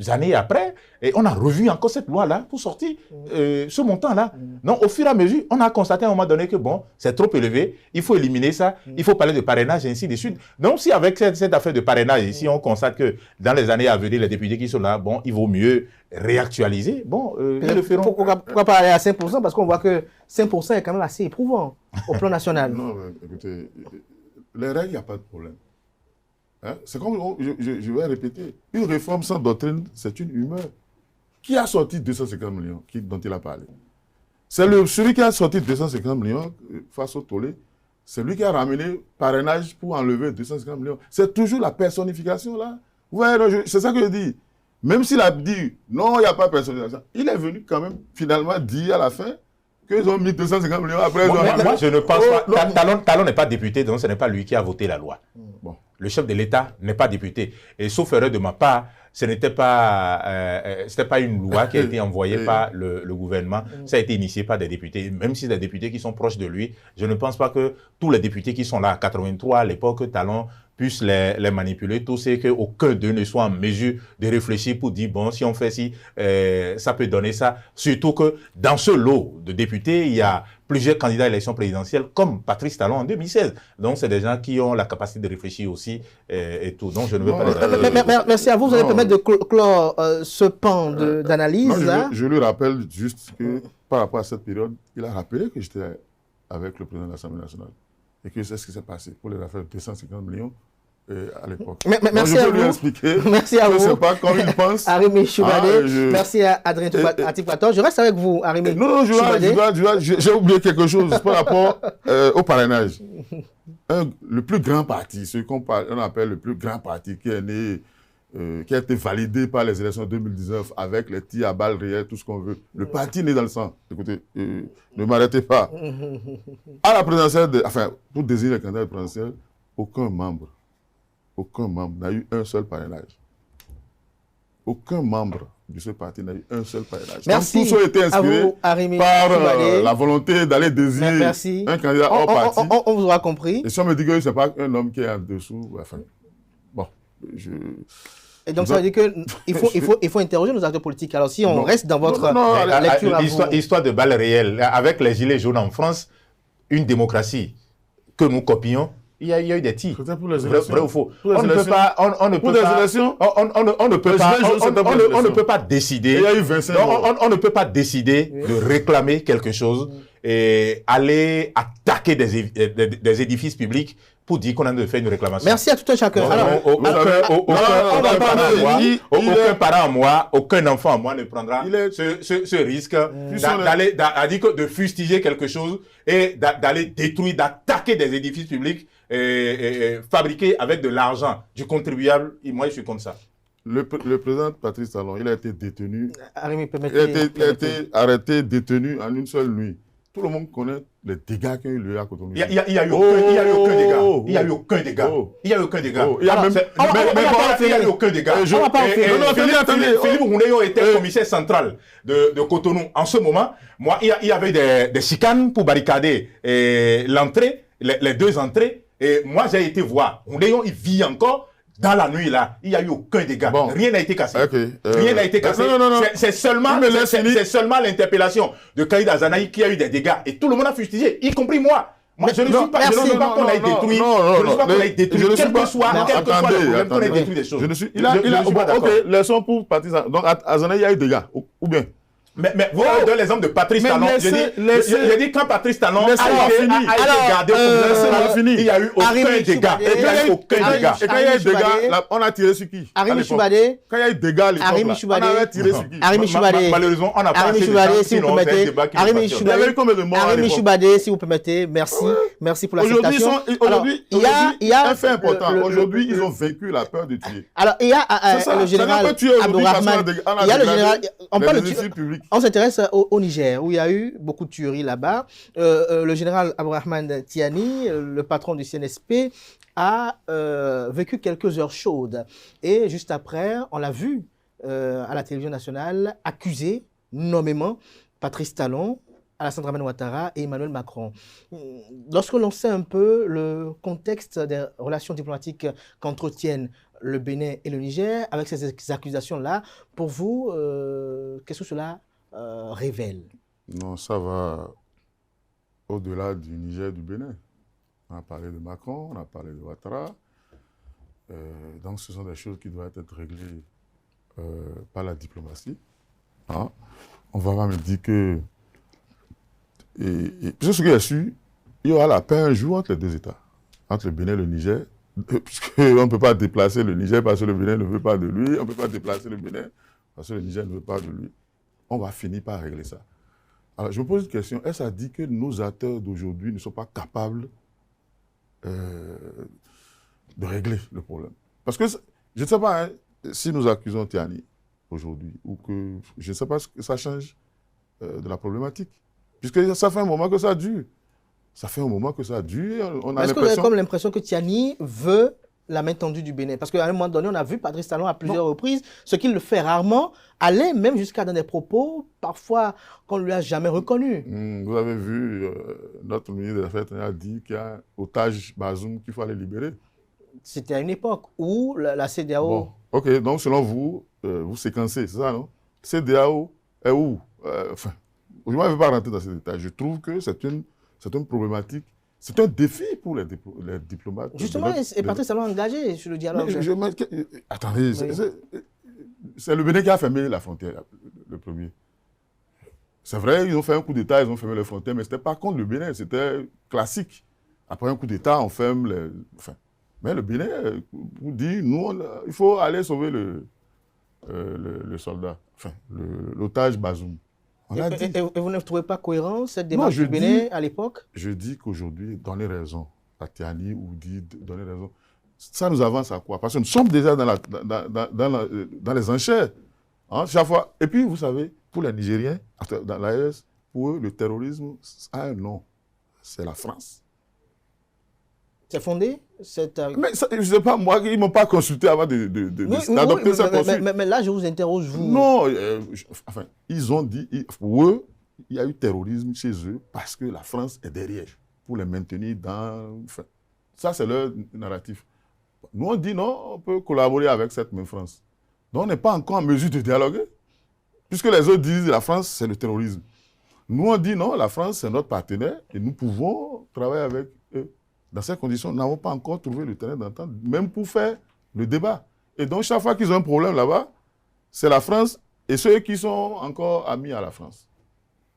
années après, on a revu encore cette loi-là pour sortir ce montant-là. Donc, au fur et à mesure, on a constaté à un moment donné que bon, c'est trop élevé, il faut éliminer ça, il faut parler de parrainage et ainsi de suite. Donc, si avec cette affaire de parrainage ici, on constate que dans les années à venir, les députés qui sont là, bon, il vaut mieux réactualiser, bon, ils le feront. Pourquoi pas aller à 5%? Parce qu'on voit que 5% est quand même assez éprouvant au plan national. Non, écoutez, les règles, il n'y a pas de problème. Hein? C'est comme, je vais répéter, une réforme sans doctrine, c'est une humeur. Qui a sorti 250 millions dont il a parlé? C'est celui qui a sorti 250 millions face au tollé, c'est lui qui a ramené parrainage pour enlever 250 millions. C'est toujours la personnification là. Vous voyez, c'est ça que je dis. Même s'il a dit non, il n'y a pas de personnalisation, il est venu quand même finalement dire à la fin qu'ils ont mis 250 millions après. Moi, je ne pense pas. Talon n'est pas député, donc ce n'est pas lui qui a voté la loi. Bon. Le chef de l'État n'est pas député. Et sauf erreur de ma part, ce n'était pas, une loi qui a été envoyée par le gouvernement. Ça a été initié par des députés. Même si c'est des députés qui sont proches de lui, je ne pense pas que tous les députés qui sont là à 83, à l'époque, Talon puisse les manipuler. Tout c'est qu'aucun d'eux ne soit en mesure de réfléchir pour dire, bon, si on fait ci, ça peut donner ça. Surtout que dans ce lot de députés, il y a plusieurs candidats à l'élection présidentielle, comme Patrice Talon en 2016. Donc, c'est des gens qui ont la capacité de réfléchir aussi et tout. Donc, je ne veux pas... Merci à vous. Vous allez permettre de clore ce pan d'analyse. Je lui rappelle juste que, par rapport à cette période, il a rappelé que j'étais avec le président de l'Assemblée nationale. Et que c'est ce qui s'est passé pour les affaires de 250 millions à l'époque. Merci à vous. Merci à vous. Je ne sais pas comment il pense. Arimé Choubadé. Merci à Adrien Atikpator. Je reste avec vous, Arimé. Non, j'ai oublié quelque chose par rapport au parrainage. Le plus grand parti, ce qu'on appelle le plus grand parti qui est né, qui a été validé par les élections 2019 avec les tirs à balles réelles, tout ce qu'on veut. Le parti né dans le sang. Écoutez, ne m'arrêtez pas. À la présidentielle, pour désigner le candidat présidentiel, aucun membre n'a eu un seul parrainage. Aucun membre de ce parti n'a eu un seul parrainage. Merci. Donc, tous ont été inspirés par la volonté d'aller désigner un candidat hors parti. On vous aura compris. Et si on me dit que ce n'est pas un homme qui est en dessous, bon, Et donc, ça veut dire qu'il faut interroger nos acteurs politiques. Alors, si on reste dans votre lecture à vous... Histoire de balles réelles. Avec les gilets jaunes en France, une démocratie que nous copions, il y a eu des tirs. Vrai ou faux? On ne peut pas décider. Il y a eu 25 morts. On ne peut pas décider de réclamer quelque chose et aller attaquer des édifices publics pour dire qu'on a de faire une réclamation. Merci à tout un chacun. Aucun parent à moi, aucun enfant à moi ne prendra ce risque de fustiger quelque chose et d'aller détruire, d'attaquer des édifices publics fabriqués avec de l'argent du contribuable. Et moi, je suis contre ça. Le président Patrice Talon, il a été détenu. Il a été arrêté, détenu en une seule nuit. Tout le monde connaît les dégâts qu'il y a eu à Cotonou. Il n'y a eu aucun dégât. Il n'y a eu aucun dégât. Il n'y a eu aucun dégât. Il n'y a eu aucun dégât. Philippe Rounéo était commissaire central de Cotonou. En ce moment, moi, il y avait des chicanes pour barricader l'entrée, les deux entrées. Et moi, j'ai été voir. Rounéo, il vit encore Dans la nuit, là, il n'y a eu aucun dégât. Bon. Rien n'a été cassé. Ok, Rien n'a été cassé. non. C'est seulement, Mais laisse finir. c'est seulement l'interpellation de Kaïd Azanaï qui a eu des dégâts. Et tout le monde a fustigé, y compris moi. Moi, je ne suis pas, je ne suis pas qu'on ait détruit. Je ne suis pas qu'on ait détruit. Quel que soit le problème, qu'on ait détruit des choses. Je ne suis. Je suis pas d'accord. Ok, laissons pour Patrice. Donc, à Azanaï, il y a eu des dégâts. Ou bien. Mais vous donnez l'exemple de Patrice Mais Talon. Je dis quand Patrice Talon a été gardé il n'y a eu aucun dégât. Il n'y a eu aucun dégât. Et quand il y a eu des dégâts, on a tiré sur qui? Arimi Choubadé. Quand il y a eu des dégâts à l'époque, on avait tiré sur qui? Arimi Choubadé. Malheureusement, on n'a pas Arimi assez de Choubadé, temps, si vous sinon c'est un permettez. débat qui nous Arimi passionne. Il y avait eu combien de morts à Arimi l'époque? Choubadé, si vous permettez. Merci. Merci pour la citation. Aujourd'hui, il y a un fait important. Aujourd'hui, ils ont vaincu la peur de tuer. Alors, il y a le général Abdourahmane. Il y a le général. On s'intéresse au Niger, où il y a eu beaucoup de tueries là-bas. Le général Abdourahmane Tiani, le patron du CNSP, a vécu quelques heures chaudes. Et juste après, on l'a vu à la télévision nationale accuser nommément Patrice Talon, Alassane Dramane Ouattara et Emmanuel Macron. Lorsque l'on sait un peu le contexte des relations diplomatiques qu'entretiennent le Bénin et le Niger, avec ces accusations-là, pour vous, qu'est-ce que cela révèle? Non, ça va au-delà du Niger et du Bénin. On a parlé de Macron, on a parlé de Ouattara. Donc ce sont des choses qui doivent être réglées par la diplomatie. Hein? On va pas me dire que... Puisque ce que j'ai su, il y aura la paix un jour entre les deux États, entre le Bénin et le Niger, puisqu'on ne peut pas déplacer le Niger parce que le Bénin ne veut pas de lui, on ne peut pas déplacer le Bénin parce que le Niger ne veut pas de lui. On va finir par régler ça. Alors, je me pose une question. Est-ce à dire que nos acteurs d'aujourd'hui ne sont pas capables de régler le problème? Parce que je ne sais pas hein, si nous accusons Tiani aujourd'hui ou que je ne sais pas ce que ça change de la problématique. Puisque ça fait un moment que ça dure. Ça fait un moment que ça dure. Est-ce que vous avez comme l'impression que Tiani veut la main tendue du Bénin? Parce qu'à un moment donné, on a vu Patrice Talon à plusieurs reprises, ce qu'il le fait rarement, aller même jusqu'à dans des propos, parfois qu'on ne lui a jamais reconnus. Vous avez vu, notre ministre des Affaires étrangères a dit qu'il y a un otage Bazoum qu'il faut aller libérer. C'était à une époque où la CEDEAO... Bon, ok, donc selon vous, vous séquencez, c'est ça, non? CEDEAO est où? Enfin, je ne vais pas rentrer dans ces détails. Je trouve que c'est une problématique. C'est un défi pour les diplomates. Justement, et Patrice Talon engagé sur le dialogue. Attendez, oui. C'est le Bénin qui a fermé la frontière, le premier. C'est vrai, ils ont fait un coup d'État, ils ont fermé les frontières, mais ce n'était pas contre le Bénin, c'était classique. Après un coup d'État, on ferme les... Enfin, mais le Bénin vous dit, nous, il faut aller sauver le soldat, enfin, l'otage Bazoum. Et vous ne trouvez pas cohérent cette démarche du Bénin à l'époque? Je dis qu'aujourd'hui, donner raison à Tiani ou dit donner raison, ça nous avance à quoi? Parce que nous sommes déjà dans les enchères. Hein, chaque fois. Et puis, vous savez, pour les Nigériens, dans l'AES, pour eux, le terrorisme a un nom. C'est la France. C'est fondé Mais ça, je ne sais pas, moi, ils ne m'ont pas consulté avant d'adopter ça. Mais là, je vous interroge, vous. Non, enfin, ils ont dit, pour eux, il y a eu terrorisme chez eux parce que la France est derrière, pour les maintenir dans... Enfin, ça, c'est leur narratif. Nous, on dit non, on peut collaborer avec cette même France. Donc, on n'est pas encore en mesure de dialoguer, puisque les autres disent la France, c'est le terrorisme. Nous, on dit non, la France, c'est notre partenaire et nous pouvons travailler avec eux. Dans ces conditions, nous n'avons pas encore trouvé le terrain d'entente, même pour faire le débat. Et donc, chaque fois qu'ils ont un problème là-bas, c'est la France et ceux qui sont encore amis à la France.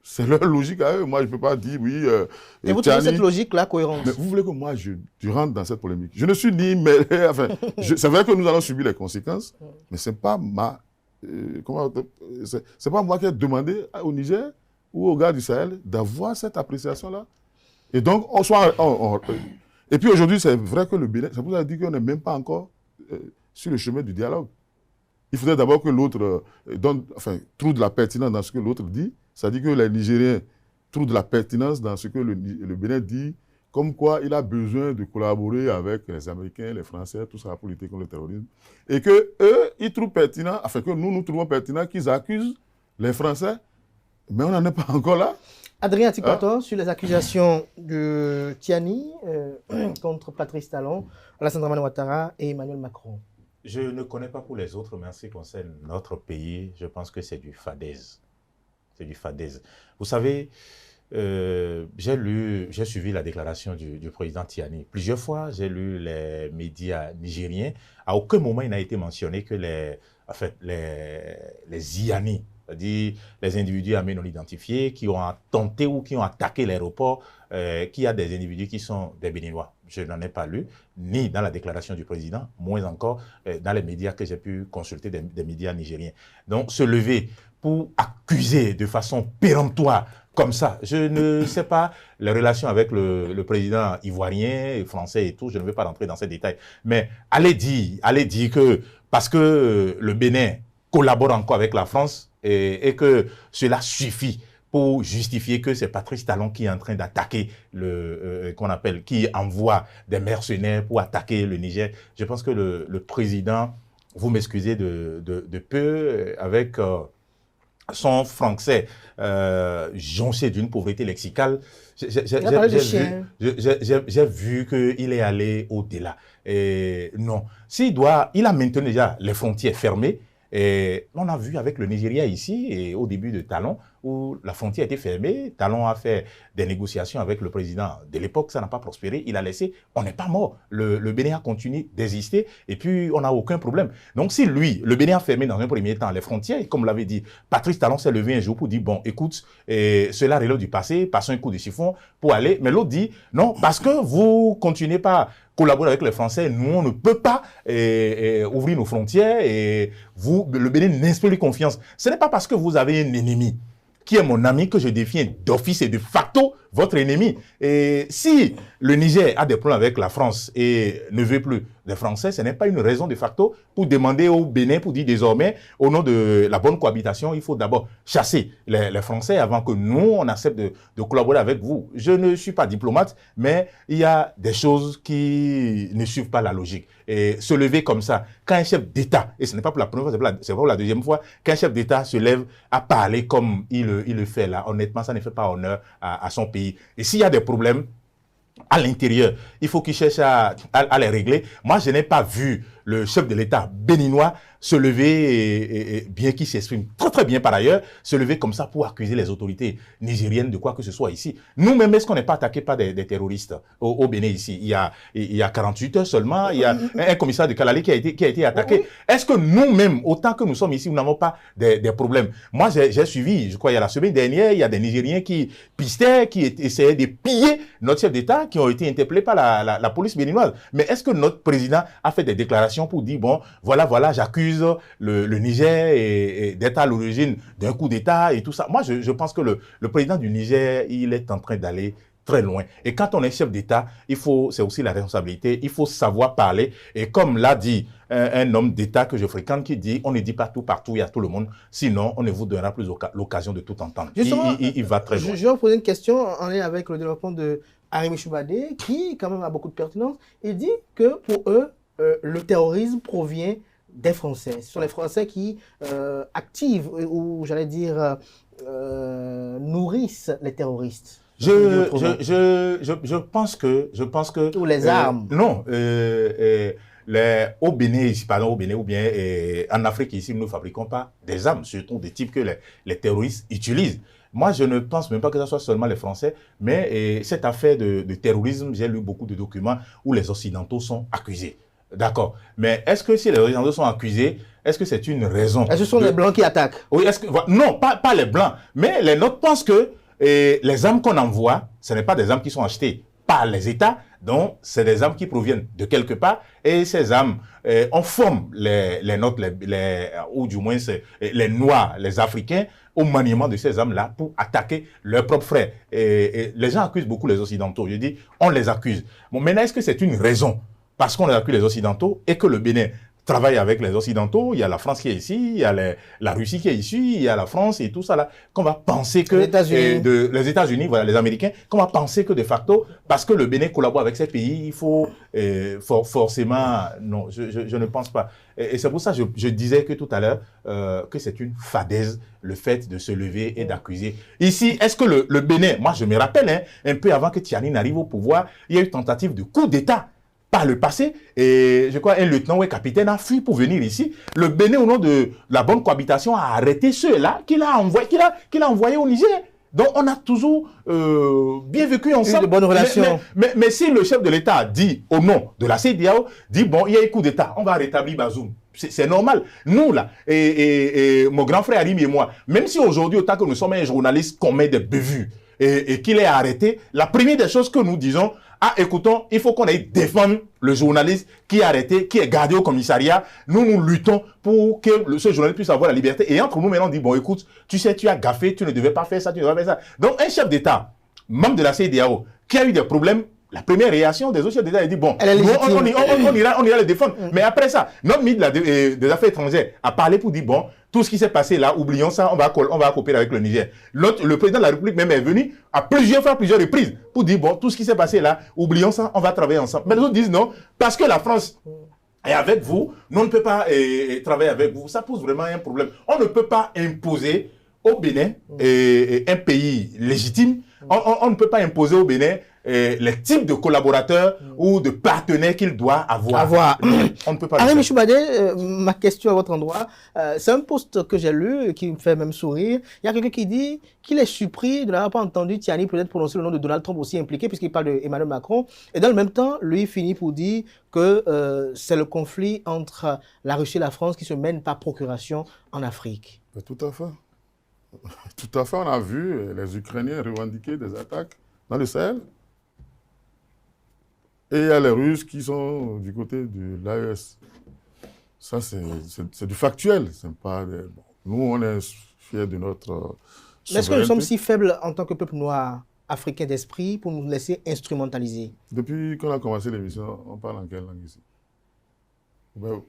C'est leur logique à eux. Moi, je ne peux pas dire oui. Et vous trouvez cette logique-là cohérente? Mais vous voulez que moi, je rentre dans cette polémique? Je ne suis ni mêlé. Enfin, c'est vrai que nous allons subir les conséquences, mais ce n'est pas c'est pas moi qui ai demandé au Niger ou aux gars du Sahel d'avoir cette appréciation-là. Et donc, et puis aujourd'hui, c'est vrai que le Bénin, ça vous a dit qu'on n'est même pas encore sur le chemin du dialogue. Il faudrait d'abord que l'autre trouve de la pertinence dans ce que l'autre dit. Ça dit que les Nigériens trouvent de la pertinence dans ce que le Bénin dit, comme quoi il a besoin de collaborer avec les Américains, les Français, tout ça pour lutter contre le terrorisme. Et que eux, ils trouvent pertinent, enfin que nous trouvons pertinent qu'ils accusent les Français, mais on n'en est pas encore là. Adrien Tikwator, sur les accusations de Tiani contre Patrice Talon, Alassane Dramane Ouattara et Emmanuel Macron. Je ne connais pas pour les autres, mais en ce qui concerne notre pays, je pense que c'est du fadaise. C'est du fadaise. Vous savez, j'ai suivi la déclaration du président Tiani. Plusieurs fois, j'ai lu les médias nigériens. À aucun moment, il n'a été mentionné que les IANI, c'est-à-dire les individus armés non identifiés qui ont tenté ou qui ont attaqué l'aéroport, qu'il y a des individus qui sont des Béninois. Je n'en ai pas lu, ni dans la déclaration du président, moins encore dans les médias que j'ai pu consulter, des médias nigériens. Donc, se lever pour accuser de façon péremptoire comme ça, je ne sais pas les relations avec le président ivoirien, français et tout, je ne vais pas rentrer dans ces détails. Mais allez dire que parce que le Bénin collabore encore avec la France et que cela suffit pour justifier que c'est Patrice Talon qui est en train d'attaquer qui envoie des mercenaires pour attaquer le Niger. Je pense que le président, vous m'excusez de peu, avec son français jonché d'une pauvreté lexicale, j'ai vu qu'il est allé au-delà. Et non, il a maintenu déjà les frontières fermées. Et on a vu avec le Nigeria ici, et au début de Talon, où la frontière était fermée, Talon a fait des négociations avec le président de l'époque, ça n'a pas prospéré, il a laissé, on n'est pas mort. Le Bénin a continué d'exister, et puis on n'a aucun problème. Donc si lui, le Bénin a fermé dans un premier temps les frontières, et comme l'avait dit, Patrice Talon s'est levé un jour pour dire, bon, écoute, cela relève du passé, passons un coup de chiffon pour aller, mais l'autre dit, non, parce que vous continuez pas collaborer avec les Français, nous, on ne peut pas ouvrir nos frontières et vous, le Bénin n'inspire plus confiance. Ce n'est pas parce que vous avez un ennemi qui est mon ami que je deviens d'office et de facto votre ennemi. Et si le Niger a des problèmes avec la France et ne veut plus des Français, ce n'est pas une raison de facto pour demander au Bénin, pour dire désormais, au nom de la bonne cohabitation, il faut d'abord chasser les Français avant que nous, on accepte de collaborer avec vous. Je ne suis pas diplomate, mais il y a des choses qui ne suivent pas la logique. Et se lever comme ça, quand un chef d'État, et ce n'est pas pour la première fois, c'est pas pour la deuxième fois, qu'un chef d'État se lève à parler comme il le fait là, honnêtement, ça ne fait pas honneur à son pays. Et s'il y a des problèmes à l'intérieur, il faut qu'il cherche à les régler. Moi, je n'ai pas vu le chef de l'État béninois se lever, et bien qu'il s'exprime très très bien par ailleurs, se lever comme ça pour accuser les autorités nigériennes de quoi que ce soit ici. Nous-mêmes, est-ce qu'on n'est pas attaqué par des terroristes au Bénin ici? Il y a 48 heures seulement, il y a un commissaire de Kalali qui a été attaqué. Est-ce que nous-mêmes, autant que nous sommes ici, nous n'avons pas des problèmes? Moi, j'ai suivi, je crois, il y a la semaine dernière, il y a des Nigériens qui pistaient, qui essayaient de piller notre chef d'État, qui ont été interpellés par la police béninoise. Mais est-ce que notre président a fait des déclarations pour dire, bon, voilà, j'accuse le Niger d'être à l'origine d'un coup d'État et tout ça? Moi, je pense que le président du Niger, il est en train d'aller très loin. Et quand on est chef d'État, c'est aussi la responsabilité, il faut savoir parler. Et comme l'a dit un homme d'État que je fréquente, qui dit, on ne dit pas tout partout et à tout le monde, sinon on ne vous donnera plus l'occasion de tout entendre. Il va très loin. Je vais vous poser une question en lien avec le développement de Arimi Choubadé, qui quand même a beaucoup de pertinence. Il dit que pour eux, le terrorisme provient des Français. Ce sont les Français qui activent, ou j'allais dire, nourrissent les terroristes. Je pense que... Ou les armes. Non, au Bénin, ou bien en Afrique, ici, nous ne fabriquons pas des armes, surtout des types que les terroristes utilisent. Moi, je ne pense même pas que ce soit seulement les Français, mais cette affaire de terrorisme, j'ai lu beaucoup de documents où les Occidentaux sont accusés. D'accord. Mais est-ce que si les Occidentaux sont accusés, est-ce que c'est une raison? Est-ce que ce sont les Blancs qui attaquent? Oui, non, pas les Blancs. Mais les nôtres pensent que les armes qu'on envoie, ce n'est pas des armes qui sont achetées par les États, donc c'est des armes qui proviennent de quelque part. Et ces armes, on forme les nôtres, ou du moins les Noirs, les Africains, au maniement de ces armes-là pour attaquer leurs propres frères. Et les gens accusent beaucoup les Occidentaux. Je dis, on les accuse. Bon, maintenant, est-ce que c'est une raison? Parce qu'on accuse les Occidentaux et que le Bénin travaille avec les Occidentaux, il y a la France qui est ici, il y a la Russie qui est ici, il y a la France et tout ça là, qu'on va penser que... Les États-Unis, voilà, les Américains, qu'on va penser que de facto, parce que le Bénin collabore avec ces pays, il faut forcément... Non, je ne pense pas. Et c'est pour ça que je disais que tout à l'heure que c'est une fadaise, le fait de se lever et d'accuser. Ici, est-ce que le Bénin, moi je me rappelle, un peu avant que Tiani n'arrive au pouvoir, il y a eu une tentative de coup d'État par le passé, et je crois un lieutenant ou un capitaine a fui pour venir ici. Le Bénin, au nom de la bonne cohabitation, a arrêté ceux-là qu'il a envoyés au Niger. Donc, on a toujours bien vécu ensemble. De bonnes relations. Mais si le chef de l'État dit, au nom de la CEDEAO, dit, bon, il y a un coup d'État, on va rétablir Bazoum. C'est normal. Nous, là, et mon grand frère Arim et moi, même si aujourd'hui, autant que nous sommes un journaliste qu'on met des bévues et qu'il est arrêté, la première des choses que nous disons, écoutons, il faut qu'on aille défendre le journaliste qui est arrêté, qui est gardé au commissariat. Nous luttons pour que ce journaliste puisse avoir la liberté. Et entre nous, maintenant, on dit, bon, écoute, tu sais, tu as gaffé, tu ne devais pas faire ça, tu ne devais pas faire ça. Donc, un chef d'État, membre de la CEDEAO, qui a eu des problèmes, la première réaction des autres chefs d'État, il dit, bon, on ira le défendre. Mais après ça, notre ministre des Affaires étrangères a parlé pour dire, bon, tout ce qui s'est passé là, oublions ça, on va coopérer avec le Niger. Le président de la République même est venu à plusieurs reprises pour dire, bon, tout ce qui s'est passé là, oublions ça, on va travailler ensemble. Mais les autres disent non, parce que la France est avec vous, nous on ne peut pas travailler avec vous. Ça pose vraiment un problème. On ne peut pas imposer au Bénin un pays légitime. On ne peut pas imposer au Bénin les types de collaborateurs ou de partenaires qu'il doit avoir. On ne peut pas. Arim Choubadé, ma question à votre endroit, c'est un post que j'ai lu qui me fait même sourire. Il y a quelqu'un qui dit qu'il est surpris de n'avoir pas entendu Tiani peut-être prononcer le nom de Donald Trump aussi impliqué, puisqu'il parle d'Emmanuel Macron. Et dans le même temps, lui finit pour dire que c'est le conflit entre la Russie et la France qui se mène par procuration en Afrique. Tout à fait. Tout à fait, on a vu les Ukrainiens revendiquer des attaques dans le Sahel. Et il y a les Russes qui sont du côté de l'AES. Ça, c'est du factuel. Pas des... bon, nous, on est fiers de notre souveraineté. Mais est-ce que nous sommes si faibles en tant que peuple noir africain d'esprit pour nous laisser instrumentaliser? Depuis qu'on a commencé l'émission, on parle en quelle langue ici? Vous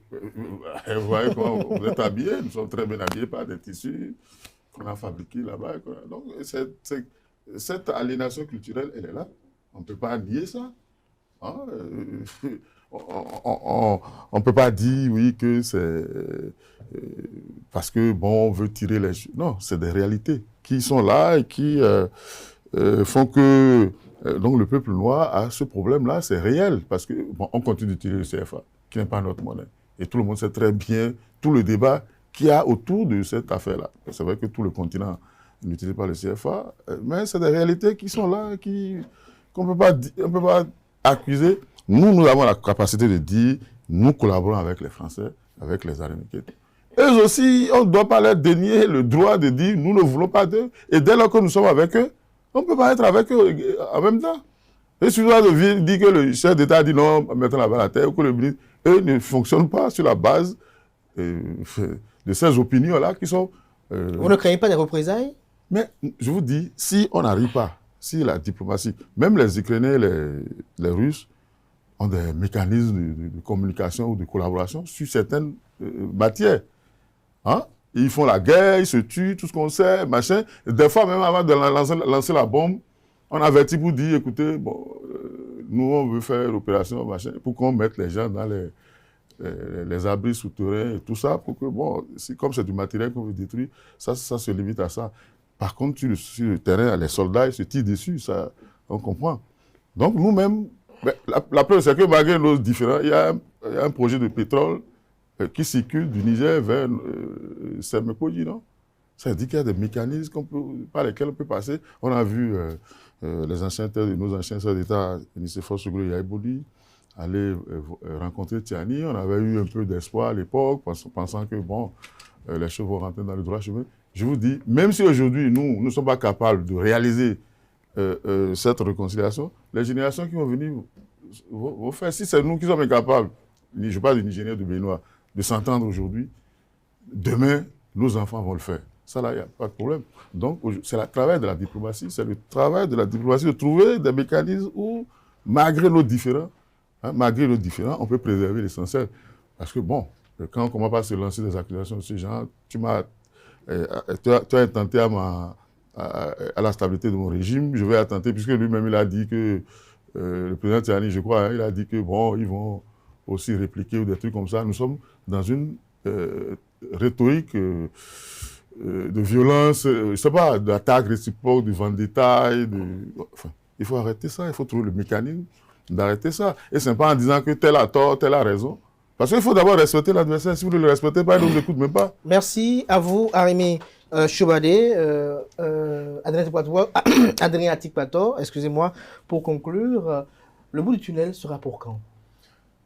voyez comment vous êtes habillés, nous sommes très bien habillés par des tissus qu'on a fabriqués là-bas. Donc, cette aliénation culturelle, elle est là. On ne peut pas nier ça. Hein? On ne peut pas dire, oui, que c'est parce que, bon, on veut tirer les... Non, c'est des réalités qui sont là et qui font que... donc, le peuple noir a ce problème-là, c'est réel, parce que, bon, on continue d'utiliser le CFA, qui n'est pas notre monnaie. Et tout le monde sait très bien tout le débat qu'il y a autour de cette affaire-là. C'est vrai que tout le continent n'utilise pas le CFA, mais c'est des réalités qui sont là, qu'on ne peut pas accuser. Nous avons la capacité de dire, nous collaborons avec les Français, avec les Américains. Eux aussi, on ne doit pas leur dénier le droit de dire, nous ne voulons pas d'eux. Et dès lors que nous sommes avec eux, on ne peut pas être avec eux en même temps. Et si vous dire que le chef d'État dit non, mettons la balle à terre, ou que le ministre, eux ne fonctionnent pas sur la base de ces opinions-là qui sont... Vous ne craignez pas des représailles? Mais je vous dis, si on n'arrive pas, si la diplomatie, même les Ukrainiens, les Russes, ont des mécanismes de communication ou de collaboration sur certaines matières. Hein? Ils font la guerre, ils se tuent, tout ce qu'on sait, machin. Et des fois, même avant de lancer la bombe, on avertit pour dire, écoutez, bon, nous, on veut faire l'opération, machin, pour qu'on mette les gens dans les abris souterrains et tout ça, pour que, bon, comme c'est du matériel qu'on veut détruire, ça se limite à ça. Par contre, sur le terrain, les soldats, ils se tirent dessus, ça, on comprend. Donc, nous-mêmes, la preuve, c'est que malgré nos différends, il y a un projet de pétrole qui circule du Niger vers Semekoji, non? Ça dit qu'il y a des mécanismes par lesquels on peut passer. On a vu nos anciens chefs d'État, Nicéphore Soglo et Yaïboudi, aller rencontrer Tiani. On avait eu un peu d'espoir à l'époque, pensant que, bon, les choses vont rentrer dans le droit chemin. Je vous dis, même si aujourd'hui, nous ne sommes pas capables de réaliser cette réconciliation, les générations qui vont venir vont faire. Si c'est nous qui sommes incapables, je parle des Nigériens de Benoît, de s'entendre aujourd'hui, demain, nos enfants vont le faire. Ça, là, il n'y a pas de problème. Donc, c'est le travail de la diplomatie, de trouver des mécanismes où, malgré nos différends, on peut préserver l'essentiel. Parce que, bon, quand on ne commence pas à se lancer des accusations de ce genre, tu as intenté à la stabilité de mon régime, je vais attenter, puisque lui-même, il a dit que, le président Tiani, je crois, il a dit que, bon, ils vont aussi répliquer ou des trucs comme ça. Nous sommes dans une rhétorique de violence, je ne sais pas, d'attaque réciproque, de vendetta, enfin, il faut arrêter ça, il faut trouver le mécanisme d'arrêter ça. Et ce n'est pas en disant que tel a tort, tel a raison. Parce qu'il faut d'abord respecter l'adversaire. Si vous ne le respectez pas, il ne vous écoute même pas. Merci à vous, Arimi Choubadé, Adrien Tikpator, excusez-moi, pour conclure, le bout du tunnel sera pour quand?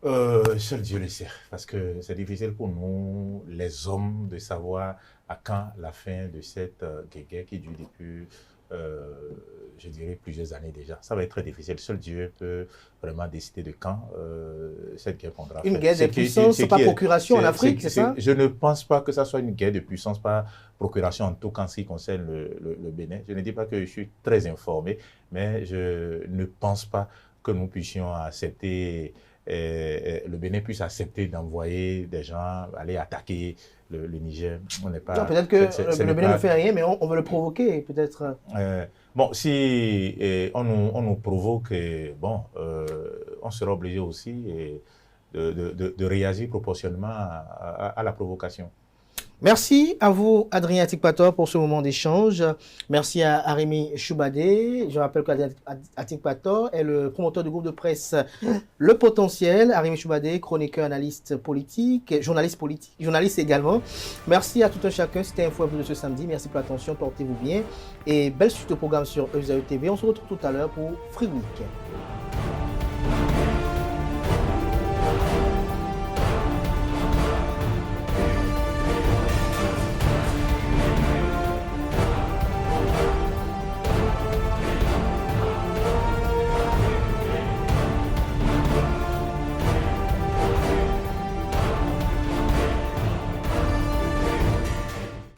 Seul Dieu le sait, parce que c'est difficile pour nous, les hommes, de savoir à quand la fin de cette guerre qui dure depuis, je dirais, plusieurs années déjà. Ça va être très difficile. Seul Dieu peut vraiment décider de quand cette guerre prendra fin. Une guerre de puissance par procuration en Afrique, c'est ça? Je ne pense pas que ça soit une guerre de puissance par procuration, en tout cas en ce qui concerne le Bénin. Je ne dis pas que je suis très informé, mais je ne pense pas que nous puissions accepter... le Bénin puisse accepter d'envoyer des gens aller attaquer le Niger. Peut-être que le Bénin ne fait rien, mais on veut le provoquer, peut-être. Bon, si on nous provoque, bon, on sera obligé aussi de réagir proportionnellement à la provocation. Merci à vous, Adrien Tikpator, pour ce moment d'échange. Merci à Arimi Choubadé. Je rappelle qu'Adrien Tikpator est le promoteur du groupe de presse Le Potentiel. Arimi Choubadé, chroniqueur, analyste politique, journaliste également. Merci à tout un chacun. C'était Info Hebdo de ce samedi. Merci pour l'attention. Portez-vous bien. Et belle suite au programme sur EZAE TV. On se retrouve tout à l'heure pour Free Week.